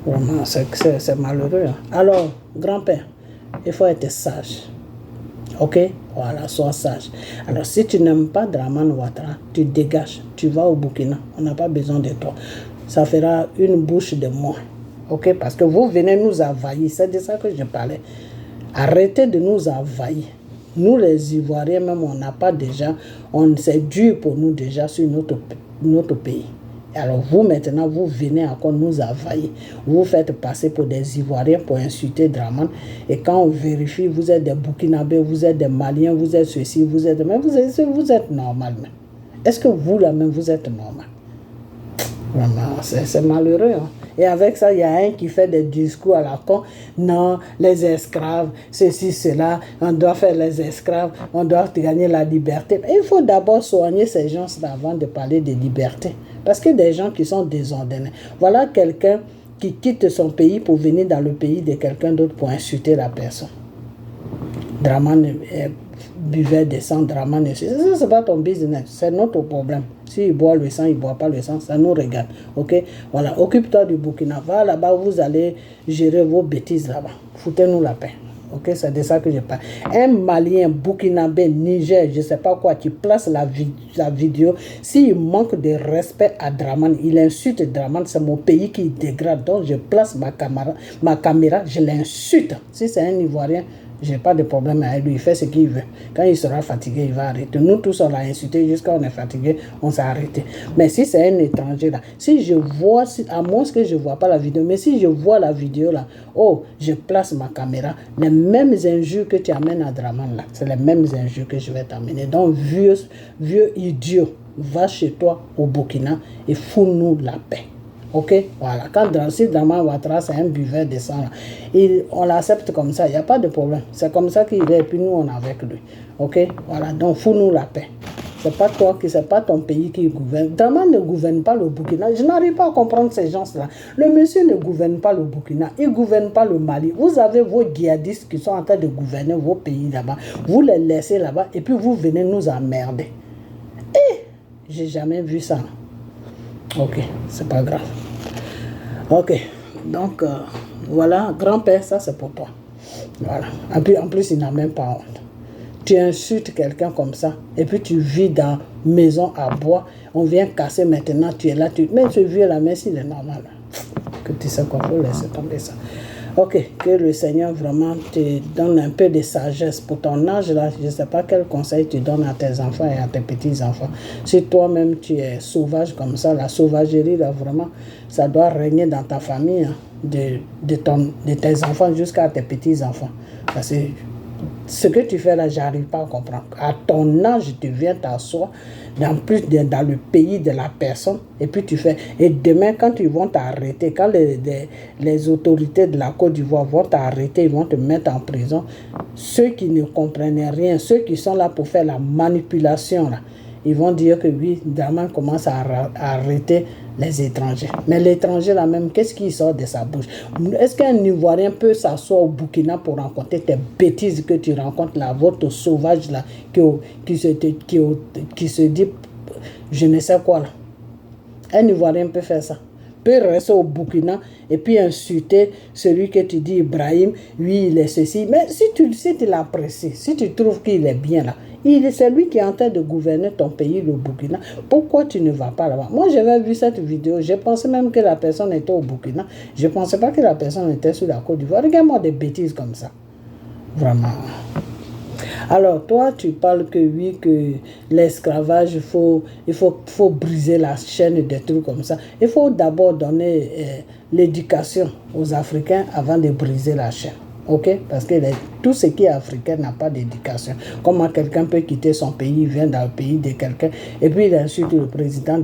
Vraiment, c'est malheureux. Hein. Alors, grand-père, il faut être sage. Ok, voilà, sois sage. Alors, si tu n'aimes pas Draman Ouattara, tu dégages, tu vas au Burkina. On n'a pas besoin de toi. ça fera une bouche de moins. Ok, parce que vous venez nous envahir, c'est de ça que je parlais. Arrêtez de nous envahir. Nous les Ivoiriens même, on n'a pas déjà, c'est dur pour nous déjà sur notre pays. Alors vous maintenant, vous venez encore nous envahir. Vous faites passer pour des Ivoiriens pour insulter Dramane. Et quand on vérifie, vous êtes des Burkinabés, vous êtes des Maliens, vous êtes ceci, vous êtes... Mais vous êtes normal même. Est-ce que vous là même, vous êtes normal? Vraiment, c'est malheureux. Hein? Et avec ça, il y a un qui fait des discours à la con. Non, les esclaves, ceci, cela, on doit faire les esclaves, on doit gagner la liberté. Mais il faut d'abord soigner ces gens-là avant de parler de liberté. Parce que des gens qui sont désordonnés. Voilà quelqu'un qui quitte son pays pour venir dans le pays de quelqu'un d'autre pour insulter la personne. Dramane buvait des sangs, Dramane. Ça, c'est pas ton business, c'est notre problème. S'il boit le sang, il ne boit pas le sang, ça nous regarde. Ok? Voilà, occupe-toi du Burkina. Va là-bas, vous allez gérer vos bêtises là-bas. Foutez-nous la paix. Ok? C'est de ça que je parle. Un Malien, Burkinabé, Niger, je ne sais pas quoi, qui place la vidéo, s'il manque de respect à Dramane, il insulte Dramane, c'est mon pays qui dégrade. Donc je place ma caméra, je l'insulte. Si c'est un Ivoirien, je n'ai pas de problème avec lui, il fait ce qu'il veut. Quand il sera fatigué, il va arrêter. Nous tous, on l'a insulté jusqu'à on est fatigué, on s'est arrêté. Mais si c'est un étranger là, si je vois, à moins que je ne vois pas la vidéo, mais si je vois la vidéo là, oh, je place ma caméra, les mêmes injures que tu amènes à Dramane là, c'est les mêmes injures que je vais t'amener. Donc, vieux idiot, va chez toi au Burkina et fous-nous la paix. Ok, voilà. Quand si Dramane Ouattara, c'est un buveur de sang, on l'accepte comme ça, il n'y a pas de problème. C'est comme ça qu'il est, et puis nous, on est avec lui. Ok, voilà. Donc, fous-nous la paix. C'est pas toi c'est pas ton pays qui gouverne. Dramane ne gouverne pas le Burkina. Je n'arrive pas à comprendre ces gens-là. Le monsieur ne gouverne pas le Burkina. Il ne gouverne pas le Mali. Vous avez vos djihadistes qui sont en train de gouverner vos pays là-bas. Vous les laissez là-bas et puis vous venez nous emmerder. J'ai jamais vu ça. Ok, c'est pas grave. Ok, donc voilà, grand-père, ça c'est pour toi. Voilà. Et puis en plus, il n'a même pas honte. Tu insultes quelqu'un comme ça, et puis tu vis dans maison à bois, on vient casser maintenant, tu es là, mais ce vieux-là, mais s'il est normal. Que tu sais quoi, faut laisser tomber ça. Ok, que le Seigneur vraiment te donne un peu de sagesse pour ton âge là. Je ne sais pas quel conseil tu donnes à tes enfants et à tes petits-enfants. Si toi-même tu es sauvage comme ça, la sauvagerie là vraiment, ça doit régner dans ta famille, hein, de tes enfants jusqu'à tes petits-enfants. Parce que ce que tu fais là, j'arrive pas à comprendre. À ton âge, tu viens t'asseoir, en plus dans le pays de la personne, et puis tu fais. Et demain, quand ils vont t'arrêter, quand les autorités de la Côte d'Ivoire vont t'arrêter, ils vont te mettre en prison, ceux qui ne comprennent rien, ceux qui sont là pour faire la manipulation, là, ils vont dire que oui, Dramane commence à arrêter les étrangers. Mais l'étranger là même, qu'est-ce qui sort de sa bouche? Est-ce qu'un Ivoirien peut s'asseoir au Burkina pour rencontrer tes bêtises que tu rencontres là, votre sauvage là, qui se dit je ne sais quoi là? Un Ivoirien peut faire ça. Peut rester au Burkina et puis insulter celui que tu dis Ibrahim, oui il est ceci. Mais si tu l'apprécies, si tu trouves qu'il est bien là, c'est lui qui est en train de gouverner ton pays, le Burkina. Pourquoi tu ne vas pas là-bas? Moi, j'avais vu cette vidéo. Je pensais même que la personne était au Burkina. Je ne pensais pas que la personne était sur la Côte d'Ivoire. Regarde-moi des bêtises comme ça. Vraiment. Alors, toi, tu parles que oui, que l'esclavage, il faut briser la chaîne des trucs comme ça. Il faut d'abord donner l'éducation aux Africains avant de briser la chaîne. Ok, parce que tout ce qui est africain n'a pas d'éducation. Comment quelqu'un peut quitter son pays, il vient dans le pays de quelqu'un, et puis il insulte le président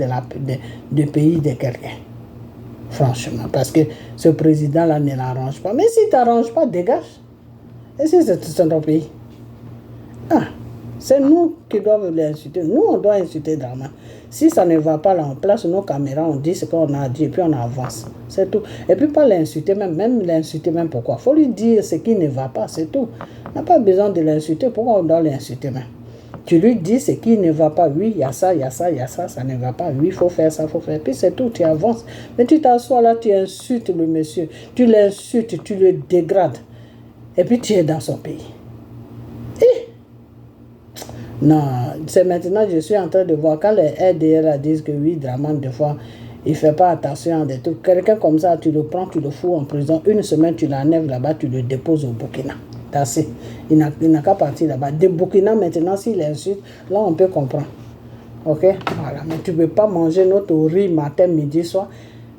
du pays de quelqu'un. Franchement, parce que ce président-là ne l'arrange pas. Mais s'il ne t'arrange pas, dégage. Et si c'est ton pays? C'est nous qui doivons l'insulter. Nous, on doit insulter Dramane. Si ça ne va pas là, on place nos caméras, on dit ce qu'on a dit, et puis on avance. C'est tout. Et puis pas l'insulter même l'insulter même pourquoi? Il faut lui dire ce qui ne va pas, c'est tout. On n'a pas besoin de l'insulter, pourquoi on doit l'insulter même? Tu lui dis ce qui ne va pas, oui, il y a ça, il y a ça, il y a ça, ça ne va pas, oui, il faut faire ça, il faut faire, puis c'est tout, tu avances. Mais tu t'assois là, tu insultes le monsieur, tu l'insultes, tu le dégrades, et puis tu es dans son pays. Non, c'est maintenant je suis en train de voir quand les RDR disent que oui, Dramane, des fois, Il ne fait pas attention à des trucs. Quelqu'un comme ça, tu le prends, tu le fous en prison. Une semaine, tu l'enlèves là-bas, tu le déposes au Burkina. Assez. Il n'a qu'à partir là-bas. De Burkina, maintenant, s'il insulte, là, on peut comprendre. Ok? Voilà. Mais tu ne peux pas manger notre riz matin, midi, soir.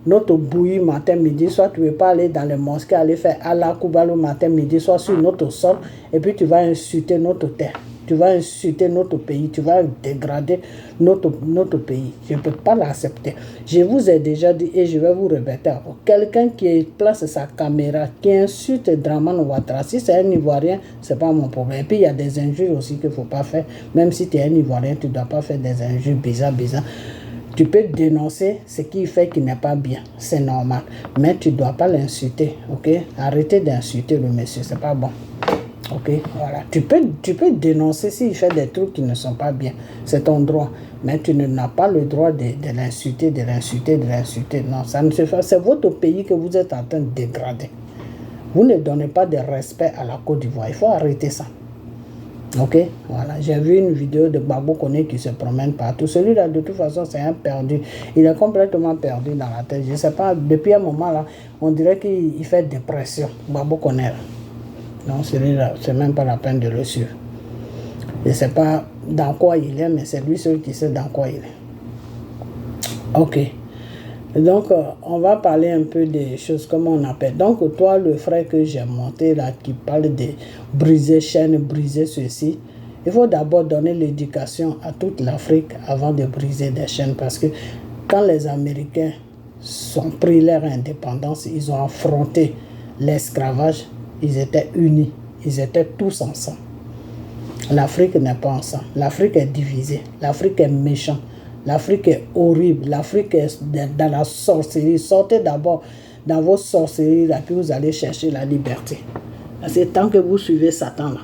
Notre bouillie matin, midi, soir. Tu ne peux pas aller dans les mosquées, aller faire Allah Koubalo matin, midi, soir sur notre sol. Et puis, tu vas insulter notre terre. Tu vas insulter notre pays, tu vas dégrader notre pays. Je ne peux pas l'accepter. Je vous ai déjà dit et je vais vous répéter encore. Quelqu'un qui place sa caméra, qui insulte Dramane Ouattara, si c'est un Ivoirien, ce n'est pas mon problème. Et puis il y a des injures aussi qu'il ne faut pas faire. Même si tu es un Ivoirien, tu ne dois pas faire des injures bizarres. Tu peux dénoncer ce qu'il fait qui n'est pas bien. C'est normal. Mais tu ne dois pas l'insulter. Ok? Arrêtez d'insulter le monsieur. Ce n'est pas bon. Ok, voilà. Tu peux dénoncer s'il fait des trucs qui ne sont pas bien. C'est ton droit. Mais tu n'as pas le droit de l'insulter, de l'insulter, de l'insulter. Non, ça ne se fait. C'est votre pays que vous êtes en train de dégrader. Vous ne donnez pas de respect à la Côte d'Ivoire. Il faut arrêter ça. Ok, voilà. J'ai vu une vidéo de Gbagbo Koné qui se promène partout. Celui-là, de toute façon, c'est un perdu. Il est complètement perdu dans la tête. Je ne sais pas, depuis un moment là, on dirait qu'il fait dépression. Gbagbo Koné. Non, celui-là, c'est même pas la peine de le suivre. Je ne sais pas dans quoi il est, mais c'est lui seul qui sait dans quoi il est. Ok. Donc, on va parler un peu des choses, comment on appelle. Donc, toi, le frère que j'ai monté là, qui parle de briser chaîne, briser ceci, il faut d'abord donner l'éducation à toute l'Afrique avant de briser des chaînes. Parce que quand les Américains ont pris leur indépendance, ils ont affronté l'esclavage. Ils étaient unis, ils étaient tous ensemble. L'Afrique n'est pas ensemble. L'Afrique est divisée. L'Afrique est méchante. L'Afrique est horrible. L'Afrique est dans la sorcellerie. Sortez d'abord dans vos sorcelleries, là, puis vous allez chercher la liberté. Parce que tant que vous suivez Satan, là,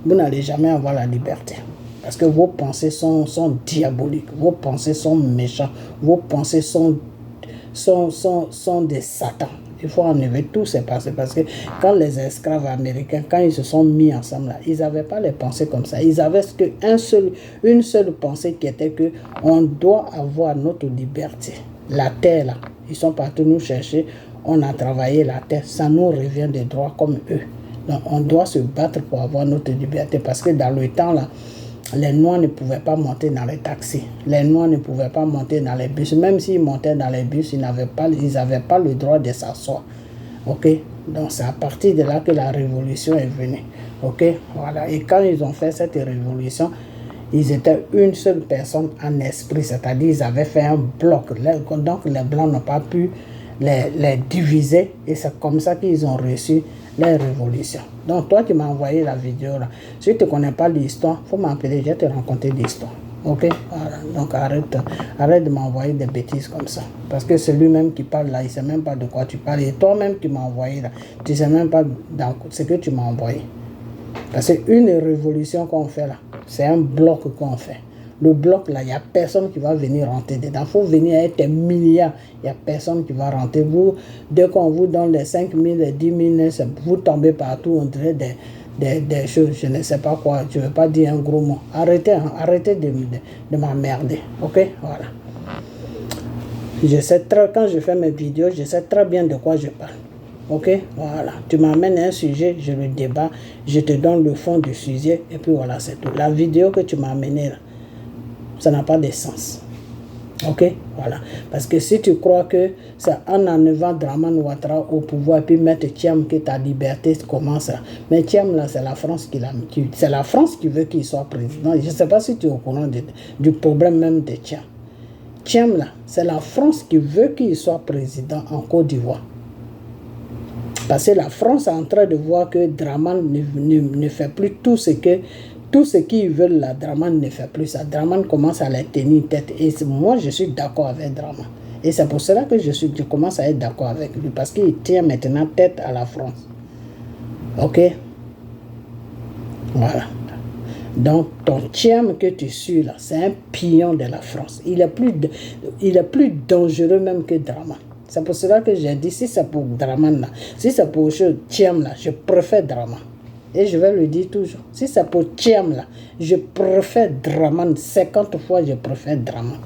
vous n'allez jamais avoir la liberté. Parce que vos pensées sont diaboliques. Vos pensées sont méchantes. Vos pensées sont des Satans. Il faut enlever tout ces pensées parce que quand les esclaves américains, quand ils se sont mis ensemble, là, ils n'avaient pas les pensées comme ça. Ils avaient une seule pensée qui était que on doit avoir notre liberté. La terre, là, ils sont partis nous chercher, on a travaillé la terre, ça nous revient des droits comme eux. Donc on doit se battre pour avoir notre liberté parce que dans le temps, là, les Noirs ne pouvaient pas monter dans les taxis. Les Noirs ne pouvaient pas monter dans les bus. Même s'ils montaient dans les bus, ils n'avaient pas le droit de s'asseoir. Ok? Donc c'est à partir de là que la révolution est venue. Ok? Voilà. Et quand ils ont fait cette révolution, ils étaient une seule personne en esprit. C'est-à-dire ils avaient fait un bloc. Donc les Blancs n'ont pas pu les diviser. Et c'est comme ça qu'ils ont reçu les révolutions. Donc toi, tu m'as envoyé la vidéo là. Si tu ne connais pas l'histoire, il faut m'appeler, je vais te raconter l'histoire. Ok? Voilà. Donc arrête de m'envoyer des bêtises comme ça. Parce que c'est lui-même qui parle là, il ne sait même pas de quoi tu parles. Et toi-même qui m'as envoyé là, tu ne sais même pas dans ce que tu m'as envoyé. Parce qu'une révolution qu'on fait là, c'est un bloc qu'on fait. Le bloc là, il n'y a personne qui va venir rentrer dedans. Il faut venir avec des milliards. Il n'y a personne qui va rentrer. Vous, dès qu'on vous donne les 5 000, les 10 000, vous tombez partout, on dirait des choses, je ne sais pas quoi. Je ne veux pas dire un gros mot. Arrêtez de m'emmerder. Ok? Voilà. Quand je fais mes vidéos, je sais très bien de quoi je parle. Ok? Voilà. Tu m'amènes un sujet, je le débat, je te donne le fond du sujet, et puis voilà, c'est tout. La vidéo que tu m'as amenée là, ça n'a pas de sens. Ok? Voilà. Parce que si tu crois que c'est en enlevant Dramane Ouattara au pouvoir puis mettre Thiam que ta liberté commence là. Mais Thiam là, c'est la France c'est la France qui veut qu'il soit président. Je ne sais pas si tu es au courant du problème même de Thiam. Thiam là, c'est la France qui veut qu'il soit président en Côte d'Ivoire. Parce que la France est en train de voir que Dramane ne fait plus tout ce qu'ils veulent, la Dramane ne fait plus ça. Dramane commence à les tenir tête. Et moi, je suis d'accord avec Dramane. Et c'est pour cela que je commence à être d'accord avec lui. Parce qu'il tient maintenant tête à la France. Ok? Voilà. Donc, ton Thiam que tu suis là, c'est un pion de la France. Il est plus dangereux même que Dramane. C'est pour cela que j'ai dit, si c'est pour Dramane là, si c'est pour Thiam là, je préfère Dramane. Et je vais le dire toujours. Si c'est pour Thiam là, je préfère Dramane. 50 fois, je préfère Dramane.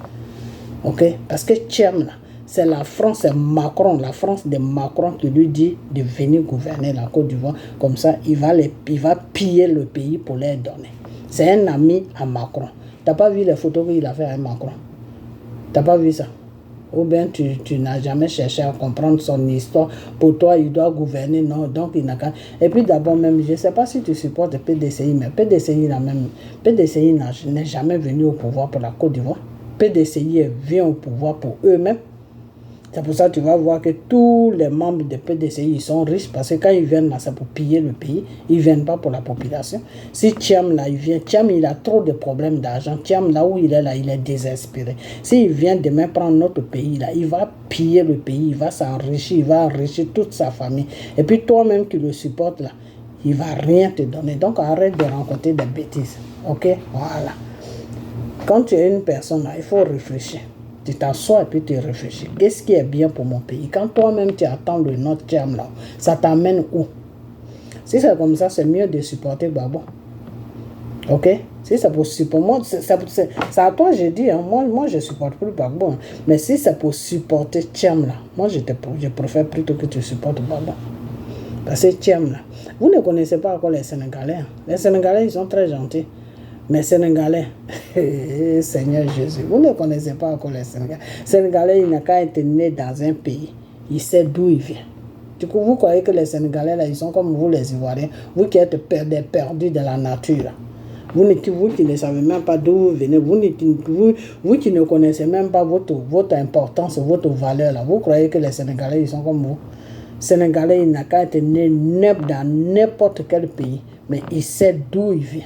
Ok? Parce que Thiam là, C'est la France, c'est Macron, la France de Macron qui lui dit de venir gouverner la Côte d'Ivoire. Comme ça, il va piller le pays pour les donner. C'est un ami à Macron. Tu n'as pas vu les photos qu'il a fait avec Macron? Tu n'as pas vu ça? Ou bien tu n'as jamais cherché à comprendre son histoire. Pour toi, il doit gouverner, non, donc il n'a qu'à... Et puis d'abord même, je ne sais pas si tu supportes PDCI, mais PDCI n'est jamais venu au pouvoir pour la Côte d'Ivoire. PDCI vient au pouvoir pour eux-mêmes. C'est pour ça que tu vas voir que tous les membres de PDCI ils sont riches parce que quand ils viennent là, c'est pour piller le pays. Ils ne viennent pas pour la population. Si Thiam là, il vient, Thiam il a trop de problèmes d'argent. Thiam là où il est là, il est désespéré. S'il vient demain prendre notre pays là, il va piller le pays, il va s'enrichir, il va enrichir toute sa famille. Et puis toi-même qui le supportes là, il ne va rien te donner. Donc arrête de rencontrer des bêtises. Ok? Voilà. Quand tu es une personne là, il faut réfléchir. Tu t'assois et puis tu réfléchis. Qu'est-ce qui est bien pour mon pays? Quand toi-même tu attends le notre terme là, ça t'amène où? Si c'est comme ça, c'est mieux de supporter Gbagbo. Ok? Si c'est pour moi, c'est à toi je dis, hein, moi je supporte plus Gbagbo. Hein, mais si c'est pour supporter Thiam là, moi je préfère plutôt que tu supportes Gbagbo. Parce que Thiam là, vous ne connaissez pas encore les Sénégalais. Hein. Les Sénégalais ils sont très gentils. Mais Sénégalais, Seigneur Jésus, vous ne connaissez pas encore les Sénégalais. Sénégalais, il n'a qu'à être né dans un pays. Il sait d'où il vient. Du coup, vous croyez que les Sénégalais, là, ils sont comme vous, les Ivoiriens. Vous qui êtes perdus de la nature. Là. Vous qui ne savez même pas d'où vous venez. Vous qui ne connaissez même pas votre importance, votre valeur. Là. Vous croyez que les Sénégalais, ils sont comme vous. Sénégalais, il n'a qu'à être né dans n'importe quel pays. Mais il sait d'où il vient.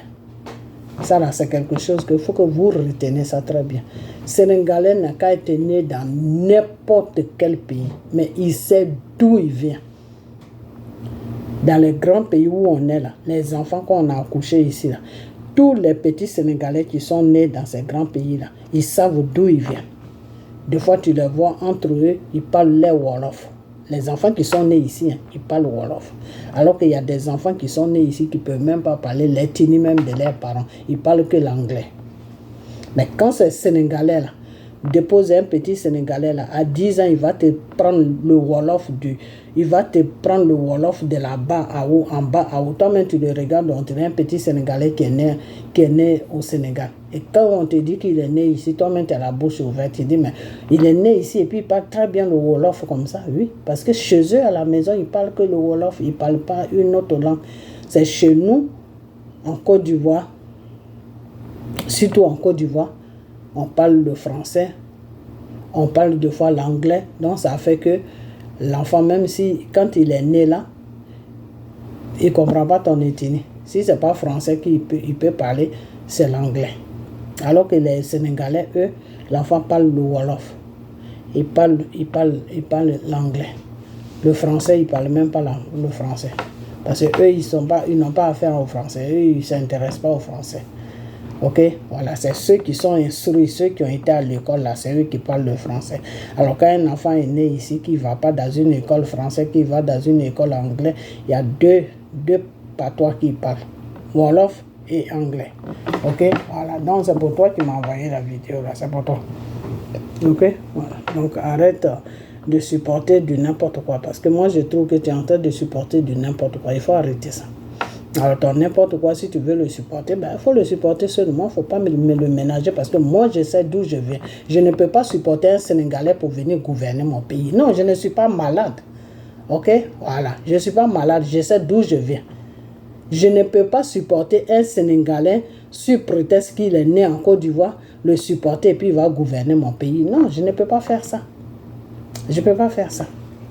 Ça là, c'est quelque chose qu'il faut que vous retenez ça très bien. Sénégalais n'a qu'à être né dans n'importe quel pays, mais il sait d'où il vient. Dans les grands pays où on est là, les enfants qu'on a accouchés ici là, tous les petits Sénégalais qui sont nés dans ces grands pays là, ils savent d'où ils viennent. Des fois tu les vois entre eux, ils parlent les Wolof. Les enfants qui sont nés ici, hein, ils parlent Wolof. Alors qu'il y a des enfants qui sont nés ici qui ne peuvent même pas parler les tini même de leurs parents. Ils parlent que l'anglais. Mais quand ces Sénégalais là, dépose un petit Sénégalais là, à 10 ans, il va te prendre le Wolof de là-bas à haut, en bas à haut. Toi-même, tu le regardes, on dirait un petit Sénégalais qui est né au Sénégal. Et quand on te dit qu'il est né ici, toi-même, tu as la bouche ouverte. Tu dis, mais il est né ici et puis il parle très bien le Wolof comme ça. Oui, parce que chez eux, à la maison, ils parlent que le Wolof. Ils ne parlent pas une autre langue. C'est chez nous, en Côte d'Ivoire, surtout en Côte d'Ivoire, on parle le français, on parle deux fois l'anglais. Donc, ça fait que l'enfant, même si, quand il est né là, il ne comprend pas ton ethnie. Si ce n'est pas français qu'il peut parler, c'est l'anglais. Alors que les Sénégalais, eux, l'enfant parle le Wolof. Il parle l'anglais. Le français, ils ne parlent même pas le français. Parce qu'eux, ils n'ont pas affaire au français. Eux, ils ne s'intéressent pas au français. Ok, voilà, c'est ceux qui sont instruits, ceux qui ont été à l'école, là, c'est eux qui parlent le français. Alors, quand un enfant est né ici, qui ne va pas dans une école française, qui va dans une école anglaise, il y a deux patois qui parlent, Wolof et anglais. Ok, voilà, donc c'est pour toi qui m'as envoyé la vidéo, là, c'est pour toi. Ok, voilà, donc arrête de supporter du n'importe quoi, parce que moi, je trouve que tu es en train de supporter du n'importe quoi, il faut arrêter ça. Alors, ton n'importe quoi, si tu veux le supporter, ben, il faut le supporter seulement. Il ne faut pas me le ménager parce que moi, je sais d'où je viens. Je ne peux pas supporter un Sénégalais pour venir gouverner mon pays. Non, je ne suis pas malade. Ok? Voilà. Je ne suis pas malade. Je sais d'où je viens. Je ne peux pas supporter un Sénégalais sur prétexte qu'il est né en Côte d'Ivoire, le supporter et puis il va gouverner mon pays. Non, je ne peux pas faire ça. Je ne peux pas faire ça.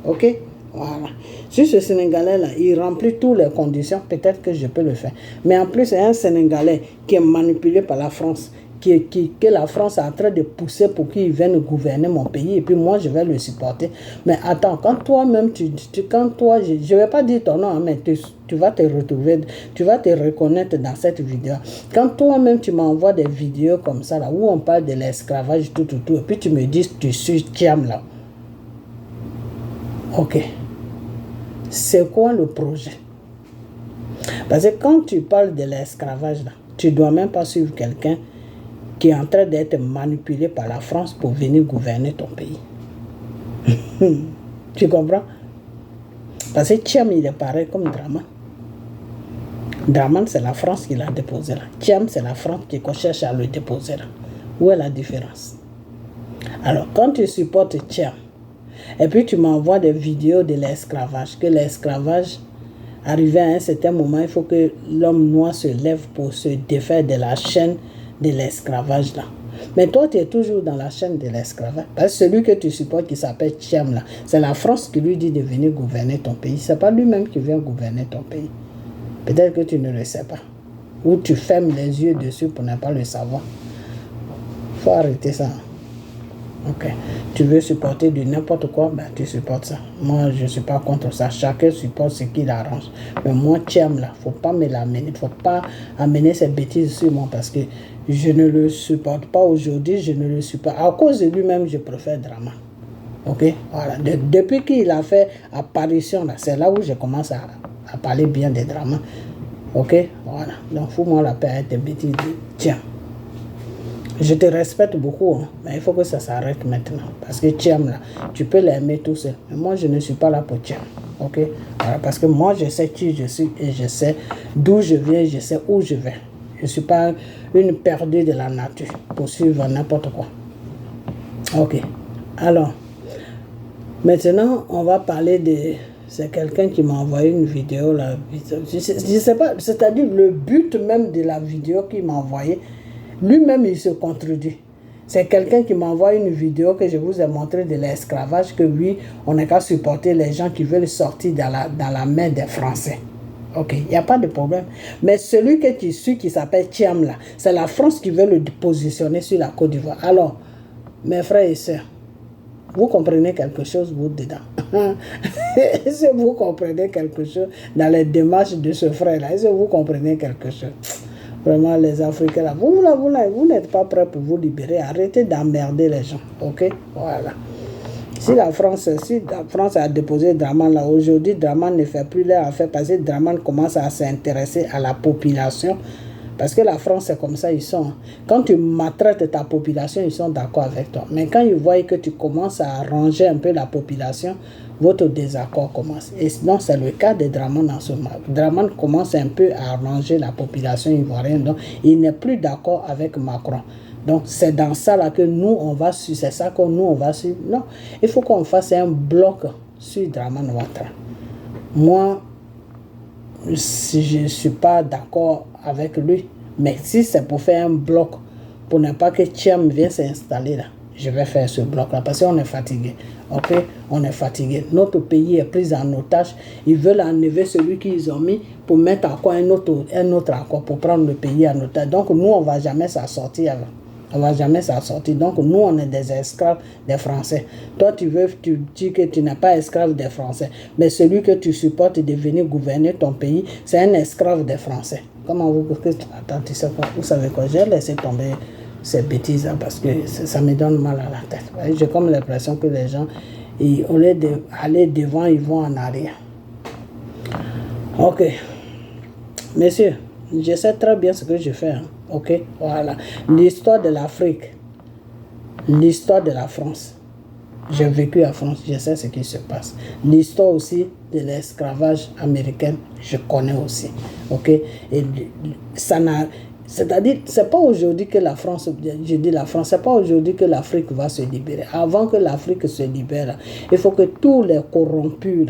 Ok? Voilà. Si ce Sénégalais-là, il remplit toutes les conditions, peut-être que je peux le faire. Mais en plus, c'est un Sénégalais qui est manipulé par la France, que la France est en train de pousser pour qu'il vienne gouverner mon pays, et puis moi, je vais le supporter. Mais attends, quand toi-même, je ne vais pas dire ton nom, mais tu vas te retrouver, tu vas te reconnaître dans cette vidéo. Quand toi-même, tu m'envoies des vidéos comme ça, là, où on parle de l'esclavage, tout, et puis tu me dis, tu suis Thiam, là. Ok. C'est quoi le projet? Parce que quand tu parles de l'esclavage, tu ne dois même pas suivre quelqu'un qui est en train d'être manipulé par la France pour venir gouverner ton pays. Tu comprends? Parce que Thiam, il est pareil comme Draman. Draman, c'est la France qui l'a déposé là. Thiam, c'est la France qui cherche à le déposer là. Où est la différence? Alors, quand tu supportes Thiam, et puis tu m'envoies des vidéos de l'esclavage, que l'esclavage, arrivé à un certain moment, il faut que l'homme noir se lève pour se défaire de la chaîne de l'esclavage là. Mais toi, tu es toujours dans la chaîne de l'esclavage. Parce que celui que tu supportes qui s'appelle Thiam là, c'est la France qui lui dit de venir gouverner ton pays. Ce n'est pas lui-même qui vient gouverner ton pays. Peut-être que tu ne le sais pas. Ou tu fermes les yeux dessus pour ne pas le savoir. Il faut arrêter ça. Ok. Tu veux supporter du n'importe quoi, ben tu supportes ça. Moi, je ne suis pas contre ça. Chacun supporte ce qu'il arrange. Mais moi, Thiam là, il ne faut pas me l'amener. Il ne faut pas amener ces bêtises sur moi parce que je ne le supporte pas aujourd'hui. Je ne le supporte pas. À cause de lui-même, je préfère Draman. Ok. Voilà. Depuis qu'il a fait apparition là, c'est là où je commence à parler bien des Draman. Ok. Voilà. Donc, fous-moi la paix avec tes bêtises. Tiens. Je te respecte beaucoup, hein, mais il faut que ça s'arrête maintenant. Parce que Thiam, là, tu peux l'aimer tout seul. Mais moi, je ne suis pas là pour Thiam. Ok? Voilà, parce que moi, je sais qui je suis et je sais d'où je viens, je sais où je vais. Je ne suis pas une perdue de la nature pour suivre n'importe quoi. Ok. Alors, maintenant, on va parler de... C'est quelqu'un qui m'a envoyé une vidéo. Là. Je sais pas, c'est-à-dire le but même de la vidéo qu'il m'a envoyé. Lui-même, il se contredit. C'est quelqu'un qui m'envoie une vidéo que je vous ai montré de l'esclavage, que oui, on n'est qu'à supporter les gens qui veulent sortir dans la main des Français. Ok, il n'y a pas de problème. Mais celui que tu suis qui s'appelle Thiam, là, c'est la France qui veut le positionner sur la Côte d'Ivoire. Alors, mes frères et sœurs, vous comprenez quelque chose, vous, dedans? Est-ce que vous comprenez quelque chose dans les démarches de ce frère-là? Est-ce que vous comprenez quelque chose? Vraiment, les Africains, là, vous n'êtes pas prêts pour vous libérer. Arrêtez d'emmerder les gens. Ok? Voilà. Si la France a déposé Draman là, aujourd'hui, Draman ne fait plus leur affaire parce que Draman commence à s'intéresser à la population. Parce que la France, c'est comme ça, ils sont. Quand tu maltraites ta population, ils sont d'accord avec toi. Mais quand ils voient que tu commences à arranger un peu la population, votre désaccord commence. Et sinon, c'est le cas de Draman en ce moment. Draman commence un peu à arranger la population ivoirienne. Donc, il n'est plus d'accord avec Macron. Donc, c'est dans ça là que nous, on va suivre. C'est ça que nous, on va suivre. Non, il faut qu'on fasse un bloc sur Draman Ouattara. Moi, si je ne suis pas d'accord avec lui, mais si c'est pour faire un bloc, pour ne pas que Thiam vienne s'installer là, je vais faire ce bloc-là parce qu'on est fatigué. Ok, on est fatigué. Notre pays est pris en otage. Ils veulent enlever celui qu'ils ont mis pour mettre encore un autre accord pour prendre le pays en otage. Donc nous, on ne va jamais s'en sortir. On ne va jamais s'en sortir. Donc nous, on est des esclaves des Français. Toi, tu dis que tu n'es pas esclave des Français. Mais celui que tu supportes de venir gouverner ton pays, c'est un esclave des Français. Comment vous... Attends, tu sais quoi? Vous savez quoi? J'ai laissé tomber ces bêtises hein, parce que ça me donne mal à la tête. J'ai comme l'impression que les gens, au lieu d'aller devant, ils vont en arrière. Ok. Messieurs, je sais très bien ce que je fais. Hein. Ok, voilà. L'histoire de l'Afrique, l'histoire de la France. J'ai vécu en France, je sais ce qui se passe. L'histoire aussi de l'esclavage américain, je connais aussi. Ok, et ça n'a... C'est-à-dire, c'est pas aujourd'hui que la France, je dis la France, c'est pas aujourd'hui que l'Afrique va se libérer. Avant que l'Afrique se libère, il faut que tous les corrompus,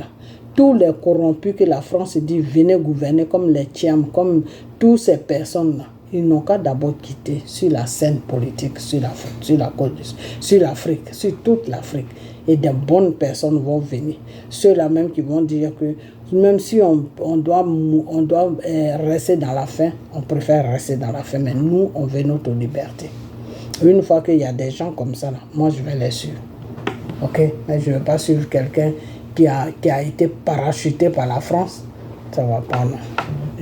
que la France dit venez gouverner comme les Thiam, comme toutes ces personnes-là, ils n'ont qu'à d'abord quitter sur la scène politique, sur l'Afrique, sur toute l'Afrique. Et des bonnes personnes vont venir. Ceux-là même qui vont dire que même si on doit rester dans la faim, on préfère rester dans la faim, mais nous, on veut notre liberté. Une fois qu'il y a des gens comme ça, là, moi, je vais les suivre. Ok? Mais je ne vais pas suivre quelqu'un qui a été parachuté par la France. Ça ne va pas, non.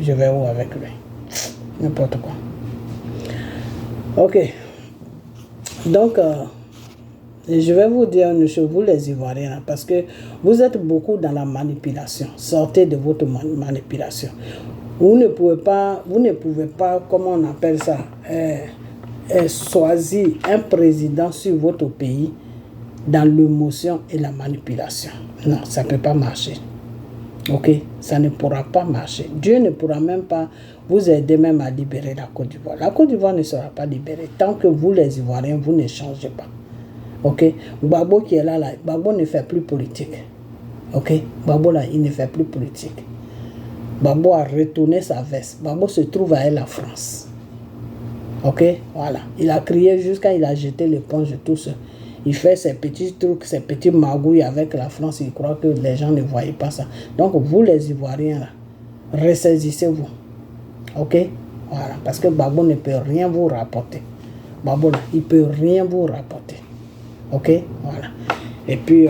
Je vais où avec lui? N'importe quoi. Ok. Donc, je vais vous dire une chose, vous les Ivoiriens, parce que vous êtes beaucoup dans la manipulation. Sortez de votre manipulation. Vous ne pouvez pas, comment on appelle ça, choisir un président sur votre pays dans l'émotion et la manipulation. Non, ça ne peut pas marcher. Ok, ça ne pourra pas marcher. Dieu ne pourra même pas vous aider même à libérer la Côte d'Ivoire. La Côte d'Ivoire ne sera pas libérée tant que vous, les Ivoiriens, vous ne changez pas. Ok, Gbagbo qui est là, Gbagbo ne fait plus politique. Ok, Gbagbo là, il ne fait plus politique. Gbagbo a retourné sa veste. Gbagbo se trouve à la France. Ok, voilà. Il a crié jusqu'à il a jeté l'éponge tout seul. Il fait ses petits trucs, ses petits magouilles avec la France. Il croit que les gens ne voyaient pas ça. Donc, vous, les Ivoiriens, là, ressaisissez-vous. Ok? Voilà. Parce que Gbagbo ne peut rien vous rapporter. Gbagbo, là, il ne peut rien vous rapporter. Ok? Voilà. Et puis,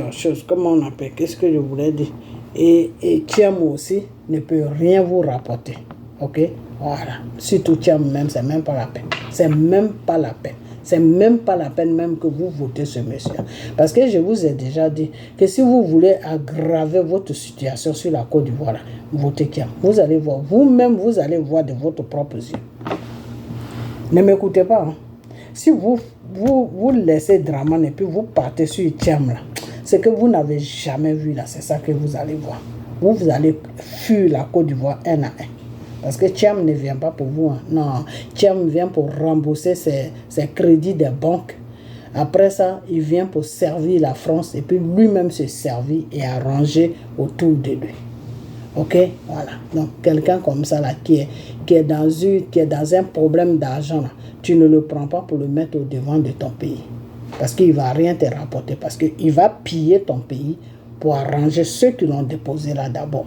comment on appelle? Qu'est-ce que je voulais dire? Et Thiam aussi ne peut rien vous rapporter. Ok? Voilà. Surtout Thiam même, c'est même pas la peine. C'est même pas la peine. C'est même pas la peine même que vous votez ce monsieur. Parce que je vous ai déjà dit que si vous voulez aggraver votre situation sur la Côte d'Ivoire, votez Thiam. Vous allez voir, vous-même, vous allez voir de votre propre yeux. Ne m'écoutez pas. Hein. Si vous laissez Dramane et puis vous partez sur Thiam là, c'est que vous n'avez jamais vu là, c'est ça que vous allez voir. Vous allez fuir la Côte d'Ivoire un à un. Parce que Thiam ne vient pas pour vous. Hein. Non, Thiam vient pour rembourser ses crédits des banques. Après ça, il vient pour servir la France et puis lui-même se servir et arranger autour de lui. Ok? Voilà. Donc, quelqu'un comme ça, là, qui est dans un problème d'argent, tu ne le prends pas pour le mettre au devant de ton pays. Parce qu'il ne va rien te rapporter. Parce qu'il va piller ton pays pour arranger ceux qui l'ont déposé là d'abord.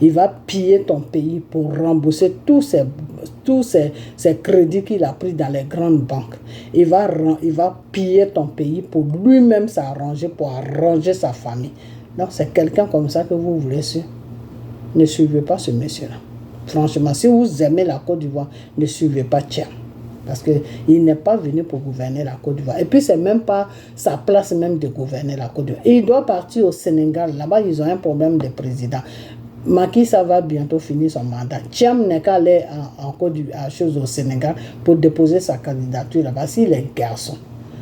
Il va piller ton pays pour rembourser tous ces crédits qu'il a pris dans les grandes banques. Il va piller ton pays pour lui-même s'arranger, pour arranger sa famille. Donc c'est quelqu'un comme ça que vous voulez suivre. Ne suivez pas ce monsieur-là. Franchement, si vous aimez la Côte d'Ivoire, ne suivez pas Thiam. Parce qu'il n'est pas venu pour gouverner la Côte d'Ivoire. Et puis, ce n'est même pas sa place même de gouverner la Côte d'Ivoire. Il doit partir au Sénégal. Là-bas, ils ont un problème de président. Macky Sall va bientôt finir son mandat. Thiam n'est qu'à aller en Côte d'Ivoire, au Sénégal pour déposer sa candidature là-bas. S'il est garçon,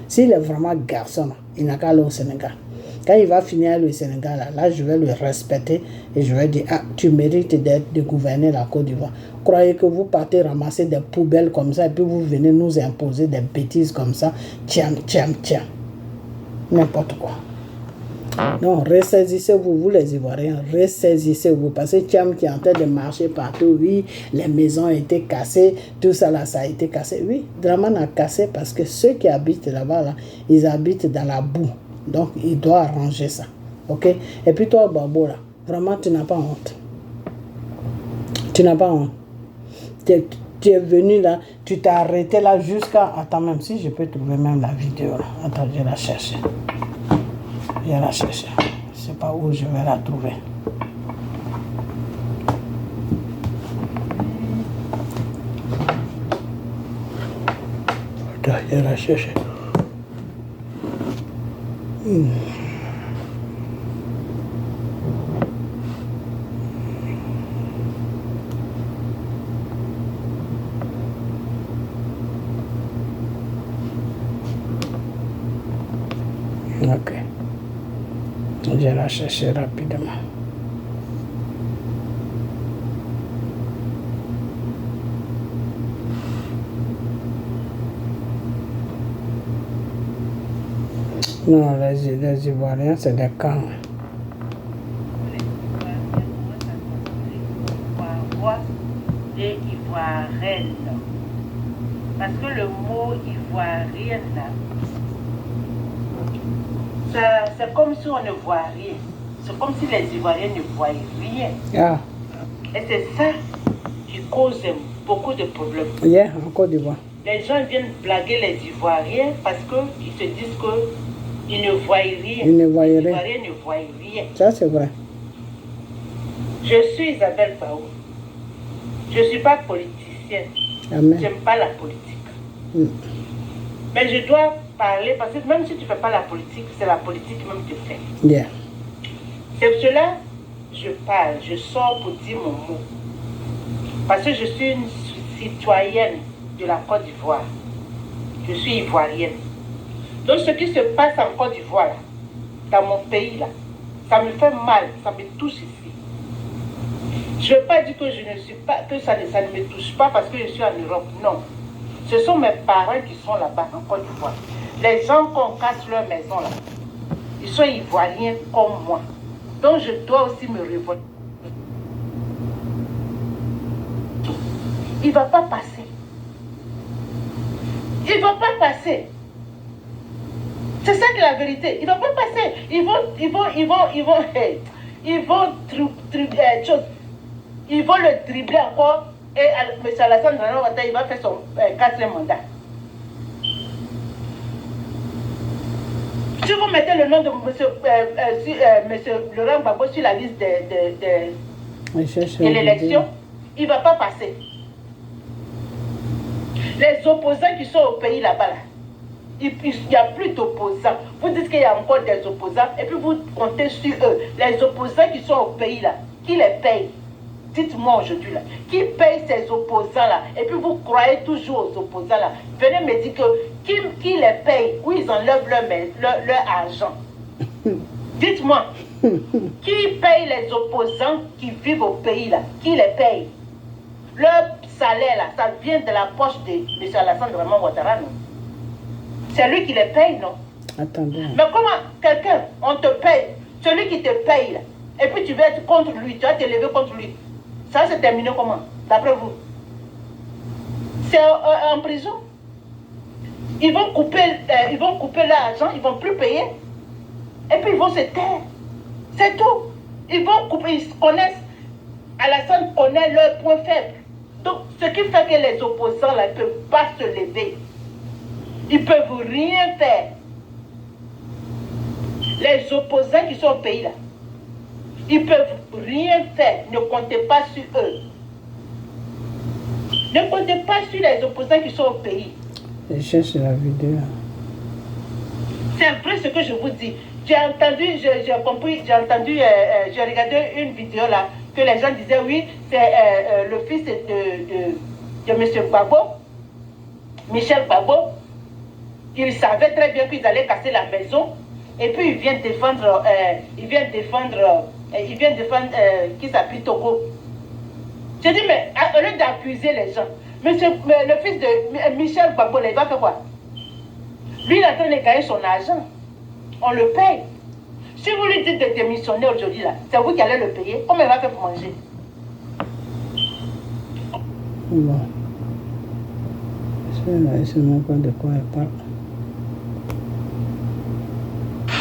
s'il est vraiment garçon, il n'a qu'à aller au Sénégal. Quand il va finir le Sénégal, là, je vais le respecter et je vais dire, ah, tu mérites de gouverner la Côte d'Ivoire. Croyez que vous partez ramasser des poubelles comme ça et puis vous venez nous imposer des bêtises comme ça. Tiens. N'importe quoi. Non, ressaisissez-vous, vous les Ivoiriens, ressaisissez-vous. Parce que Thiam qui est en train de marcher partout, oui, les maisons ont été cassées, tout ça là, ça a été cassé. Oui, Dramane a cassé parce que ceux qui habitent là-bas, là, ils habitent dans la boue. Donc, il doit arranger ça. Ok? Et puis toi, Gbagbo, là, vraiment, tu n'as pas honte. Tu n'as pas honte. Tu es venu là, tu t'es arrêté là jusqu'à... Attends, même si je peux trouver même la vidéo là. Attends, je vais la chercher. Je vais la chercher. Je ne sais pas où je vais la trouver. Attends, je vais la chercher. Ok. Je vais la chercher rapidement. Non, les Ivoiriens, c'est des camps. Et ivoirienne. Parce que le mot ivoirienne, c'est comme si on ne voit rien. C'est comme si les Ivoiriens ne voyaient rien. Ah. Et c'est ça qui cause beaucoup de problèmes. Yeah, en Côte d'Ivoire. Les gens viennent blaguer les Ivoiriens parce qu'ils se disent qu'ils ne voient rien. Ils ne voient rien. Les Ivoiriens ne voient rien. Ça, c'est vrai. Je suis Isabelle Bao. Je ne suis pas politicienne. Amen. Je n'aime pas la politique. Mais je dois parler parce que même si tu ne fais pas la politique, c'est la politique même qui te fait. Yeah. C'est pour cela que je parle, je sors pour dire mon mot. Parce que je suis une citoyenne de la Côte d'Ivoire. Je suis ivoirienne. Donc ce qui se passe en Côte d'Ivoire, dans mon pays là. Ça me fait mal, ça me touche ici. Je ne veux pas dire que je ne suis pas, que ça ne me touche pas parce que je suis en Europe. Non. Ce sont mes parents qui sont là-bas en Côte d'Ivoire. Les gens qu'on casse leur maison là, ils sont ivoiriens comme moi. Donc je dois aussi me révolter. Il ne va pas passer. Il ne va pas passer. C'est ça qui est la vérité. Il ne va pas passer. Ils vont le dribbler encore. Et M. Alassane Ouattara, il va faire son 4e mandat. Si vous mettez le nom de M. Laurent Gbagbo sur la liste de l'élection, il ne va pas passer. Les opposants qui sont au pays là-bas, là, il n'y a plus d'opposants. Vous dites qu'il y a encore des opposants et puis vous comptez sur eux. Les opposants qui sont au pays là, qui les payent? Dites-moi aujourd'hui là, qui paye ces opposants là? Et puis vous croyez toujours aux opposants là. Venez me dire que qui les paye? Où ils enlèvent leur argent? Dites-moi, qui paye les opposants qui vivent au pays là? Qui les paye? Leur salaire là, ça vient de la poche de M. Alassane Ouattara, non? C'est lui qui les paye, non? Attendez. Mais comment quelqu'un, on te paye, celui qui te paye là, et puis tu vas être contre lui, tu vas te lever contre lui. Ça va se terminer comment, d'après vous? C'est en prison. Ils vont couper l'argent, ils ne vont plus payer. Et puis ils vont se taire. C'est tout. Ils vont couper, ils connaissent. Alassane connaît leur point faible. Donc, ce qui fait que les opposants là, ne peuvent pas se lever. Ils ne peuvent rien faire. Les opposants qui sont au pays là, ils ne peuvent rien faire. Ne comptez pas sur eux. Ne comptez pas sur les opposants qui sont au pays. Je cherche la vidéo. C'est vrai ce que je vous dis. J'ai entendu, j'ai compris, j'ai regardé une vidéo là, que les gens disaient oui, c'est le fils de M. Gbagbo, Michel Gbagbo. Il savait très bien qu'ils allaient casser la maison. Et puis il vient défendre, qui s'appelle Togo. J'ai dit, mais au lieu d'accuser les gens, le fils de Michel Gbagbo, il va faire quoi? Lui, il est en train de gagner son argent. On le paye. Si vous lui dites de démissionner aujourd'hui, là, c'est vous qui allez le payer. Comment il va faire pour manger? Bon. Je ne sais même pas de quoi elle parle.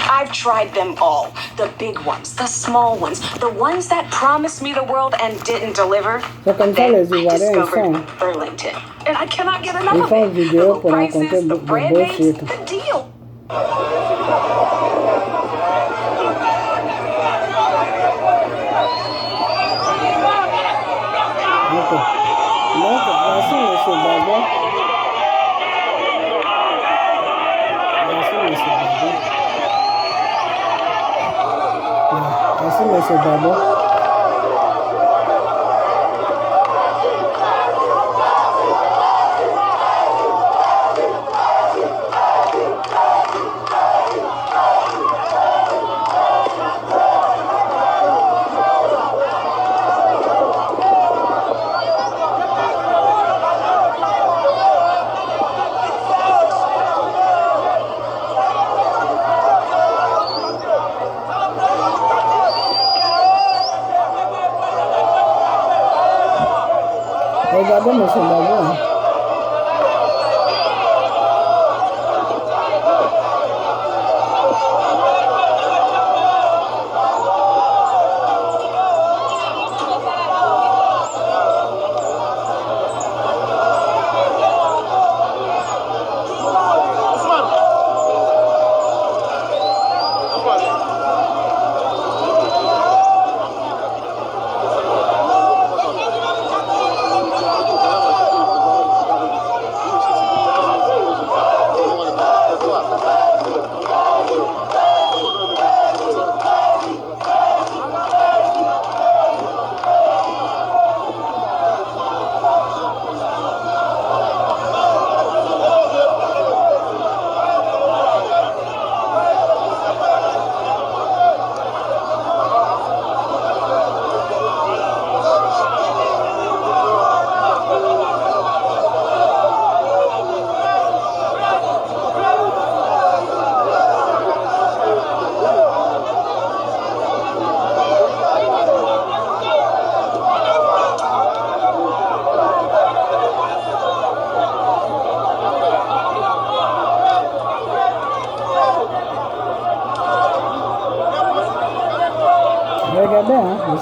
I've tried them all. The big ones, the small ones, the ones that promised me the world and didn't deliver. C'est comme ça les Ivoiriens ils font. Burlington. And I cannot get enough Ils of font it. une vidéo The pour prices, raconter the de brand names, bullshit. the deal. Ok. Donc, voici M. Gbagbo. Voici M. Gbagbo. Regardez M. Gbagbo.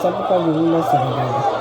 ça pourquoi je vous laisse regarder.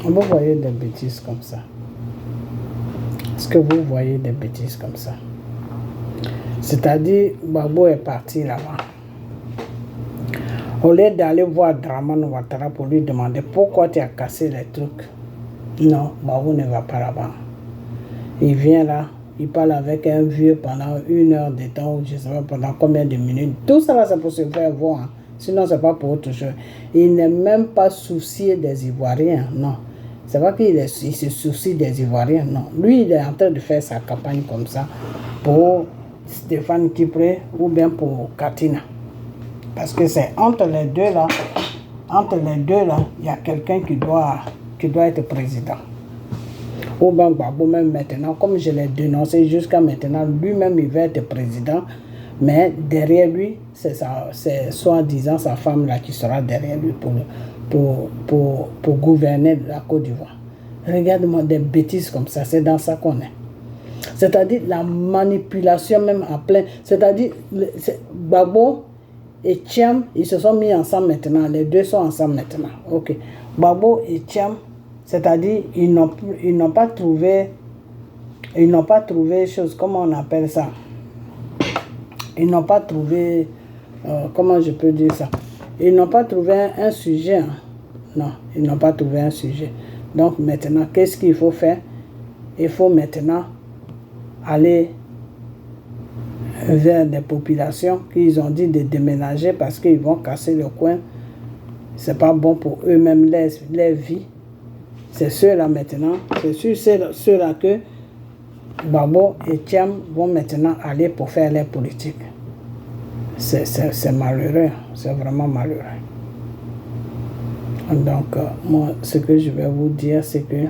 Vous voyez des bêtises comme ça. Est-ce que vous voyez des bêtises comme ça? C'est-à-dire, Gbagbo est parti là-bas. Au lieu d'aller voir Dramane Ouattara pour lui demander pourquoi tu as cassé les trucs. Non, Gbagbo ne va pas là-bas. Il vient là, il parle avec un vieux pendant 1 heure de temps, ou je ne sais pas pendant combien de minutes. Tout ça là, c'est pour se faire voir. Hein. Sinon, ce n'est pas pour autre chose. Il n'est même pas soucié des Ivoiriens, non. C'est pas qu'il se soucie des Ivoiriens, non. Lui, il est en train de faire sa campagne comme ça pour Stéphane Kipré ou bien pour Katina. Parce que c'est entre les deux là, il y a quelqu'un qui doit être président. Ou bien Gbagbo même maintenant, comme je l'ai dénoncé jusqu'à maintenant, lui-même il veut être président, mais derrière lui, c'est soi-disant sa femme là qui sera derrière lui pour gouverner la Côte d'Ivoire. Regarde-moi des bêtises comme ça, c'est dans ça qu'on est. C'est-à-dire la manipulation même à plein. C'est-à-dire Gbagbo et Thiam, ils se sont mis ensemble maintenant. Les deux sont ensemble maintenant. Ok. Gbagbo et Thiam, c'est-à-dire ils n'ont pas trouvé chose. Comment on appelle ça? Ils n'ont pas trouvé. Comment je peux dire ça? Ils n'ont pas trouvé un sujet. Hein. Non, ils n'ont pas trouvé un sujet. Donc maintenant, qu'est-ce qu'il faut faire? Il faut maintenant aller vers des populations qu'ils ont dit de déménager parce qu'ils vont casser le coin. C'est pas bon pour eux-mêmes, leur vie. C'est ceux-là maintenant, c'est ceux-là que Gbagbo et Thiam vont maintenant aller pour faire leur politique. C'est malheureux, c'est vraiment malheureux. Donc, moi, ce que je vais vous dire, c'est que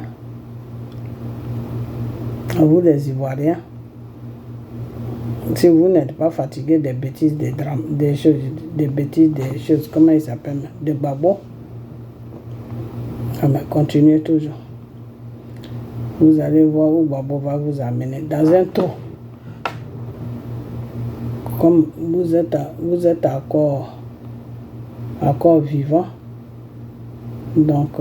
vous les Ivoiriens, si vous n'êtes pas fatigué des bêtises, des drames, des choses, comment ils s'appellent, de Gbagbo, continuez toujours. Vous allez voir où Gbagbo va vous amener, dans un trou. Comme vous êtes encore vivant, donc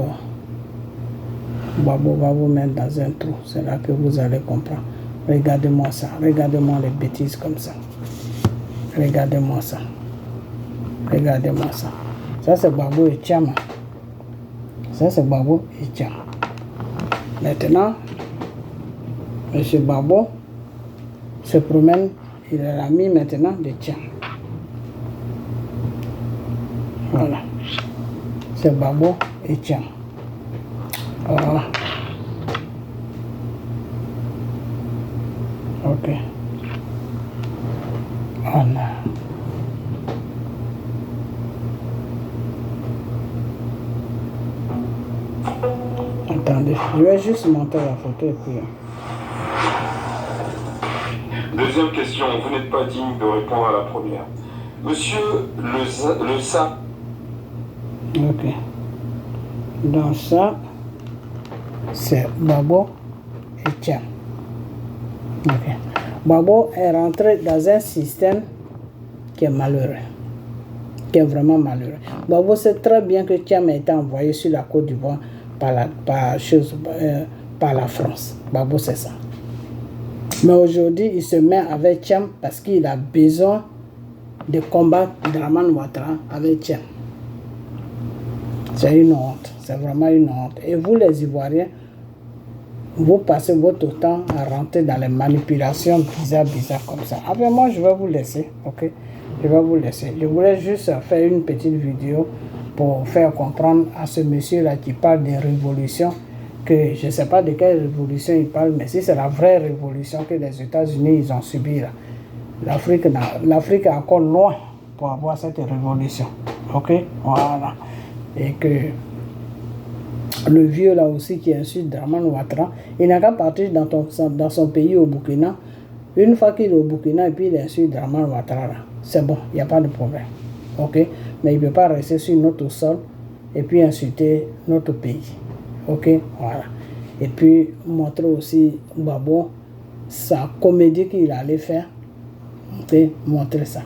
Gbagbo va vous mettre dans un trou. C'est là que vous allez comprendre. Regardez-moi ça. Regardez-moi les bêtises comme ça. Regardez-moi ça. Regardez-moi ça. Ça c'est Gbagbo et Thiam. Ça c'est Gbagbo et Thiam. Maintenant, M. Gbagbo se promène. Il est l'ami maintenant de Thiam. Voilà. C'est Gbagbo et Thiam. Voilà. Ok. Voilà. Attendez, je vais juste monter la photo et puis... Deuxième question, vous n'êtes pas digne de répondre à la première. Monsieur le Sa. Ok. Dans ça, c'est Gbagbo et Thiam. Ok. Gbagbo est rentré dans un système qui est malheureux. Qui est vraiment malheureux. Gbagbo sait très bien que Thiam a été envoyé sur la Côte d'Ivoire par la France. Gbagbo sait ça. Mais aujourd'hui, il se met avec Thiam parce qu'il a besoin de combattre Dramane Ouattara avec Thiam. C'est une honte, c'est vraiment une honte. Et vous les Ivoiriens, vous passez votre temps à rentrer dans les manipulations bizarres comme ça. Après moi, je vais vous laisser, ok? Je vais vous laisser. Je voulais juste faire une petite vidéo pour faire comprendre à ce monsieur-là qui parle des révolutions, que je ne sais pas de quelle révolution il parle, mais si c'est la vraie révolution que les États-Unis ils ont subie là, l'Afrique est encore loin pour avoir cette révolution. Ok? Voilà. Et que le vieux là aussi qui insulte Dramane Ouattara, il n'a qu'à partir dans son pays au Burkina. Une fois qu'il est au Burkina et puis il insulte Dramane Ouattara, c'est bon, il n'y a pas de problème. Ok? Mais il ne peut pas rester sur notre sol et puis insulter notre pays. Ok, voilà. Et puis montrer aussi Gbagbo sa comédie qu'il allait faire. Ok, montrer ça.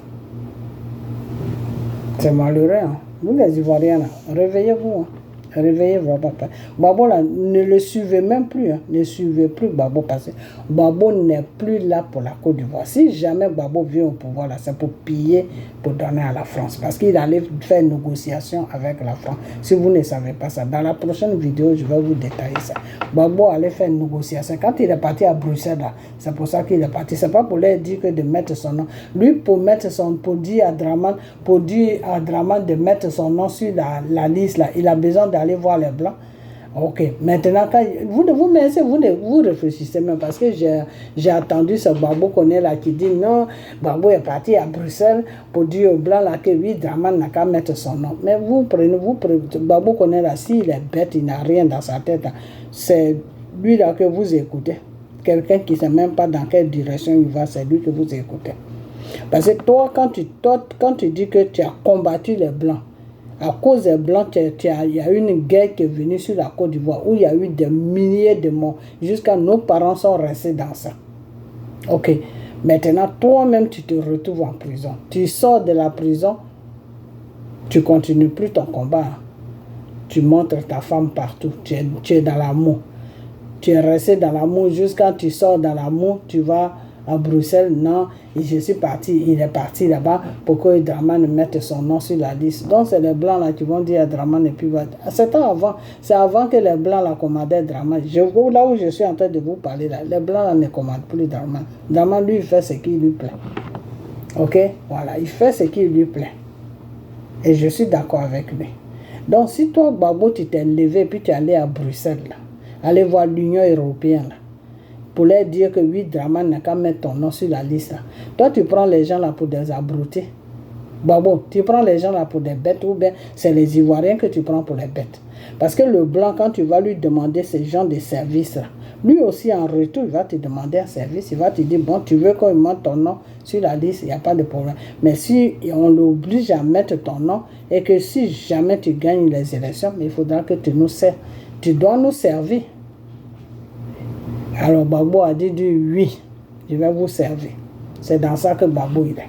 C'est malheureux, hein? Vous les Ivoiriens là, réveillez-vous, hein? Réveillez-vous, papa. Gbagbo là, ne le suivez même plus, hein? Ne suivez plus Gbagbo parce que Gbagbo n'est plus là pour la Côte d'Ivoire. Si jamais Gbagbo vient au pouvoir là, c'est pour piller, pour donner à la France. Parce qu'il allait faire une négociation avec la France. Si vous ne savez pas ça, dans la prochaine vidéo, je vais vous détailler ça. Gbagbo allait faire une négociation. Quand il est parti à Bruxelles là, c'est pour ça qu'il est parti. C'est pas pour leur dire que de mettre son nom. Lui, pour dire à Dramane de mettre son nom sur la liste là, il a besoin d'aller voir les Blancs. Ok, maintenant, quand vous réfléchissez même parce que j'ai entendu ce Gbagbo connaît là qui dit non, Gbagbo est parti à Bruxelles pour dire aux Blancs là que oui, Dramane n'a qu'à mettre son nom. Mais vous prenez, Gbagbo connaît là, s'il est bête, il n'a rien dans sa tête. C'est lui là que vous écoutez. Quelqu'un qui ne sait même pas dans quelle direction il va, c'est lui que vous écoutez. Parce que toi, quand tu dis que tu as combattu les Blancs, à cause des Blancs, il y a eu une guerre qui est venue sur la Côte d'Ivoire où il y a eu des milliers de morts. Jusqu'à nos parents sont restés dans ça. Ok. Maintenant, toi-même, tu te retrouves en prison. Tu sors de la prison, tu continues plus ton combat. Tu montres ta femme partout. Tu es dans l'amour. Tu es resté dans l'amour jusqu'à tu sors dans l'amour, tu vas à Bruxelles. Non, et je suis parti. Il est parti là-bas pour que Dramane mette son nom sur la liste. Donc, c'est les Blancs là qui vont dire à Dramane et puis c'est avant que les Blancs là commandaient Dramane. Là où je suis en train de vous parler là, les Blancs là ne commandent plus Dramane. Dramane, lui, il fait ce qui lui plaît. Ok? Voilà, il fait ce qui lui plaît. Et je suis d'accord avec lui. Donc, si toi, Gbagbo, tu t'es levé et puis tu es allé à Bruxelles là, aller voir l'Union européenne là, pour leur dire que oui, Dramane n'a qu'à mettre ton nom sur la liste là. Toi, tu prends les gens là pour des abrutis. Bon, tu prends les gens là pour des bêtes ou bien c'est les Ivoiriens que tu prends pour les bêtes. Parce que le blanc, quand tu vas lui demander ces gens de service là, lui aussi en retour, il va te demander un service. Il va te dire, bon, tu veux qu'on mette ton nom sur la liste, il n'y a pas de problème. Mais si on l'oblige à mettre ton nom et que si jamais tu gagnes les élections, il faudra que tu nous sers. Tu dois nous servir. Alors Gbagbo a dit oui, je vais vous servir. C'est dans ça que Gbagbo il est.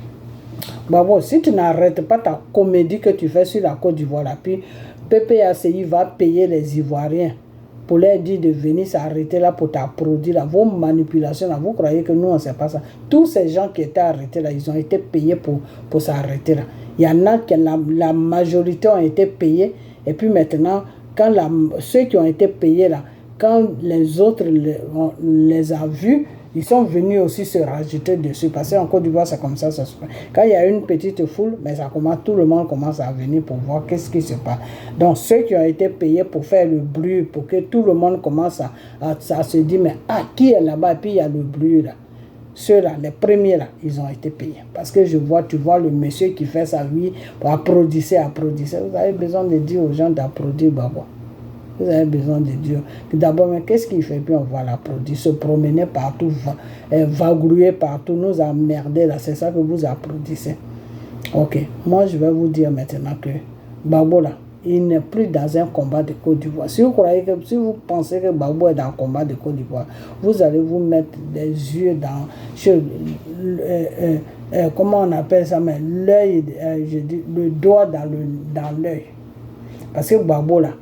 Gbagbo, si tu n'arrêtes pas ta comédie que tu fais sur la Côte d'Ivoire, puis PPACI va payer les Ivoiriens pour leur dire de venir s'arrêter là pour t'applaudir là, vos manipulations là, vous croyez que nous on ne sait pas ça. Tous ces gens qui étaient arrêtés là, ils ont été payés pour s'arrêter là. Il y en a que la majorité ont été payés et puis maintenant, quand ceux qui ont été payés là, quand les autres les a vus, ils sont venus aussi se rajouter dessus. Parce qu'en Côte d'Ivoire, c'est comme ça se passe. Quand il y a une petite foule, mais ça commence, tout le monde commence à venir pour voir qu'est-ce qui se passe. Donc, ceux qui ont été payés pour faire le bruit, pour que tout le monde commence à se dire, mais qui est là-bas? Et puis, il y a le bruit là. Ceux-là, les premiers là, ils ont été payés. Parce que tu vois le monsieur qui fait sa vie pour applaudisser. Vous avez besoin de dire aux gens d'applaudir Gbagbo. Vous avez besoin de Dieu. D'abord, mais qu'est-ce qu'il fait? Puis on va l'applaudir. Se promener partout, vagrouiller partout, nous emmerder là. C'est ça que vous applaudissez. Ok. Moi, je vais vous dire maintenant que Gbagbo là, il n'est plus dans un combat de Côte d'Ivoire. Si vous pensez que Gbagbo est dans un combat de Côte d'Ivoire, vous allez vous mettre des yeux dans, comment on appelle ça, mais l'œil, je dis, le doigt dans l'œil. Parce que Gbagbo là,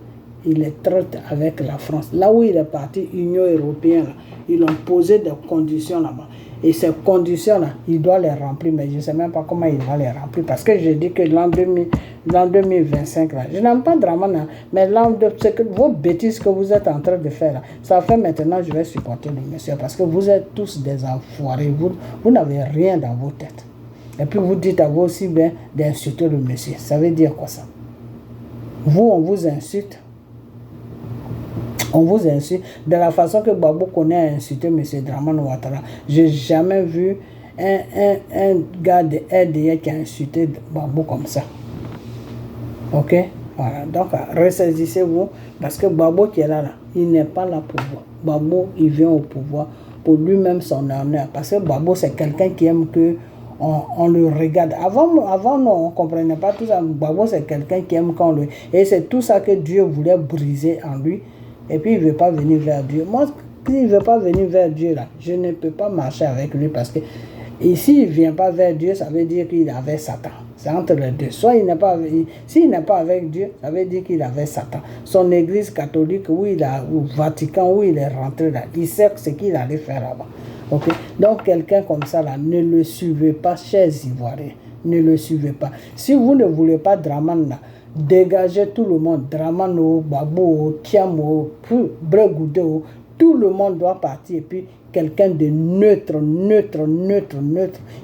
il est traité avec la France. Là où il est parti, Union européenne, là, ils ont posé des conditions là-bas. Et ces conditions-là, il doit les remplir, mais je ne sais même pas comment il va les remplir. Parce que je dis que l'an 2025, là, je n'aime pas Dramane, mais vos bêtises que vous êtes en train de faire, là, ça fait maintenant, je vais supporter le monsieur. Parce que vous êtes tous des enfoirés. Vous n'avez rien dans vos têtes. Et puis vous dites à vous aussi bien d'insulter le monsieur. Ça veut dire quoi ça? Vous, on vous insulte. On vous insulte de la façon que Gbagbo connaît à insulter M. Dramane Ouattara. Je n'ai jamais vu un gars de RDA qui a insulté Gbagbo comme ça. Ok? Voilà. Donc, ressaisissez-vous parce que Gbagbo qui est là, il n'est pas là pour vous. Gbagbo, il vient au pouvoir pour lui-même son honneur. Parce que Gbagbo, c'est quelqu'un qui aime que on le regarde. Avant non, on ne comprenait pas tout ça. Gbagbo, c'est quelqu'un qui aime qu'on le... Et c'est tout ça que Dieu voulait briser en lui. Et puis il ne veut pas venir vers Dieu. Moi, s'il ne veut pas venir vers Dieu, là, je ne peux pas marcher avec lui parce que s'il ne vient pas vers Dieu, ça veut dire qu'il avait Satan. C'est entre les deux. Soit il n'est pas s'il n'est pas avec Dieu, ça veut dire qu'il avait Satan. Son église catholique, au Vatican, où il est rentré là, il sait ce qu'il allait faire là-bas. Okay? Donc quelqu'un comme ça, là, ne le suivez pas, chers Ivoiriens. Ne le suivez pas. Si vous ne voulez pas Dramane là, dégagez tout le monde, Dramane, Gbagbo, Tiamo, Bregoudé, tout le monde doit partir et puis quelqu'un de neutre,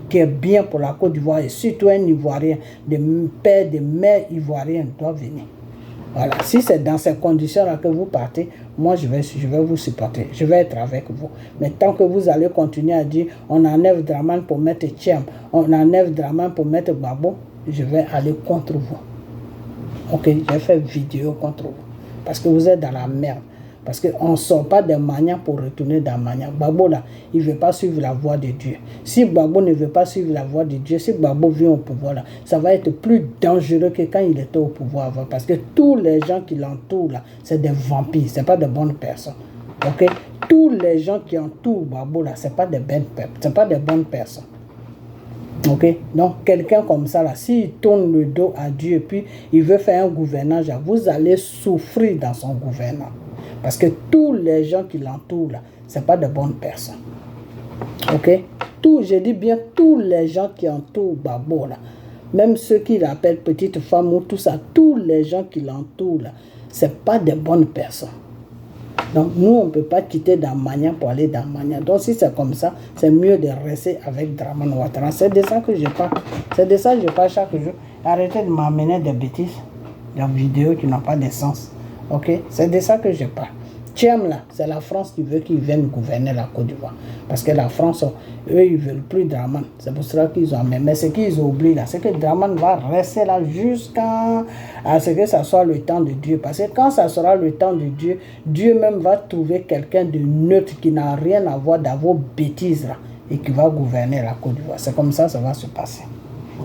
qui est bien pour la Côte d'Ivoire et surtout un Ivoirien, des pères, des mères ivoiriennes doit venir. Voilà, si c'est dans ces conditions-là que vous partez, moi je vais vous supporter, je vais être avec vous. Mais tant que vous allez continuer à dire, on enlève Dramane pour mettre Thiam, on enlève Dramane pour mettre Gbagbo, je vais aller contre vous. Ok, j'ai fait vidéo contre vous. Parce que vous êtes dans la merde. Parce qu'on ne sort pas de Magnan pour retourner dans Magnan. Gbagbo là, il ne veut pas suivre la voie de Dieu. Si Gbagbo ne veut pas suivre la voie de Dieu, si Gbagbo vient au pouvoir là, ça va être plus dangereux que quand il était au pouvoir avant. Parce que tous les gens qui l'entourent là, c'est des vampires, ce n'est pas de bonnes personnes. Ok? Tous les gens qui entourent Gbagbo là, ce n'est pas des bonnes personnes. Ok, donc quelqu'un comme ça là, s'il tourne le dos à Dieu et puis il veut faire un gouvernance, vous allez souffrir dans son gouvernement. Parce que tous les gens qui l'entourent là, ce n'est pas de bonnes personnes. Ok, je dis bien tous les gens qui entourent Gbagbo là, même ceux qui l'appellent petite femme ou tout ça, tous les gens qui l'entourent là, ce n'est pas de bonnes personnes. Donc, nous, on ne peut pas quitter Damania pour aller dans Damania. Donc, si c'est comme ça, c'est mieux de rester avec Dramane Ouattara. C'est de ça que je parle. C'est de ça que je parle chaque jour. Arrêtez de m'amener des bêtises, des vidéos qui n'ont pas de sens. Ok? C'est de ça que je parle. septième là, c'est la France qui veut qu'ils viennent gouverner la Côte d'Ivoire. Parce que la France, eux, ils veulent plus Dramane. C'est pour cela qu'ils ont amené. Mais ce qu'ils oublient là, c'est que Dramane va rester là jusqu'à ce que ça soit le temps de Dieu. Parce que quand ça sera le temps de Dieu, Dieu même va trouver quelqu'un de neutre qui n'a rien à voir dans vos bêtises là et qui va gouverner la Côte d'Ivoire. C'est comme ça va se passer.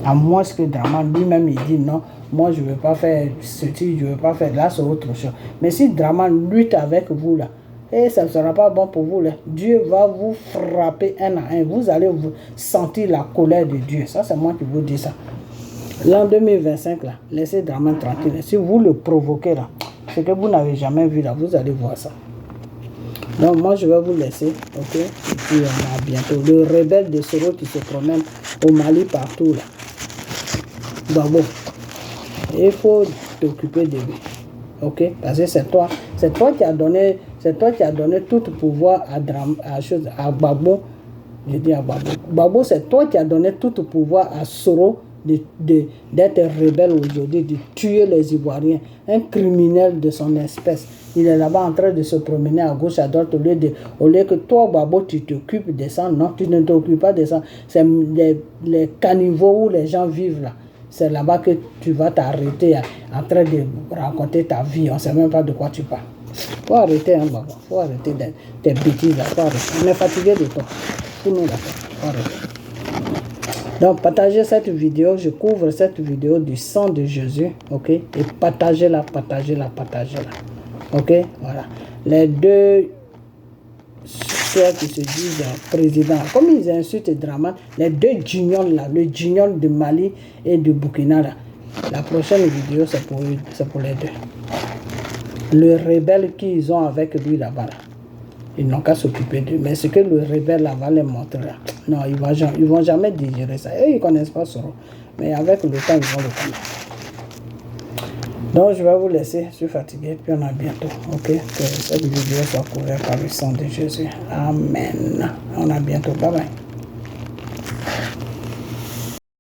À moins que Dramane lui-même il dit non, moi je ne veux pas faire ceci, je ne veux pas faire là, c'est autre chose. Mais si Dramane lutte avec vous là, et ça ne sera pas bon pour vous là, Dieu va vous frapper un à un. Vous allez vous sentir la colère de Dieu. Ça c'est moi qui vous dis ça. L'an 2025 là, laissez Dramane tranquille. Si vous le provoquez là, ce que vous n'avez jamais vu là, vous allez voir ça. Donc moi je vais vous laisser, ok? Et puis on a bientôt le rebelle de Soro qui se promène au Mali partout là. Bon, il faut t'occuper de lui, ok? Parce que c'est toi qui as donné tout pouvoir à Gbagbo. Je dis à Gbagbo. Gbagbo, c'est toi qui as donné tout pouvoir à Soro d'être rebelle aujourd'hui, de tuer les Ivoiriens, un criminel de son espèce. Il est là-bas en train de se promener à gauche, à droite, au lieu que toi, Gbagbo, tu t'occupes des sangs. Non, tu ne t'occupes pas des sangs. C'est les caniveaux où les gens vivent là. C'est là-bas que tu vas t'arrêter en train de raconter ta vie. On ne sait même pas de quoi tu parles. Il faut arrêter, hein, Gbagbo. Il faut arrêter tes bêtises là. Faut arrêter. On est fatigué de toi. Tout le monde faut arrêter. Donc, partagez cette vidéo. Je couvre cette vidéo du sang de Jésus. Ok? Et partagez-la. Ok? Voilà. Les deux soeurs qui se disent président, comme ils insultent Dramane, les deux Djignol là, le Djignol de Mali et de Burkina là, la prochaine vidéo c'est pour les deux. Le rebelle qu'ils ont avec lui là-bas, là, ils n'ont qu'à s'occuper d'eux. Mais ce que le rebelle là va les montrer là, non, ils vont jamais digérer ça. Eux, ils ne connaissent pas Soro. Mais avec le temps, ils vont le connaître. Donc, je vais vous laisser. Je suis fatigué. Puis, on a bientôt. Ok? Que cette vidéo soit couverte par le sang de Jésus. Amen. On a bientôt. Bye bye.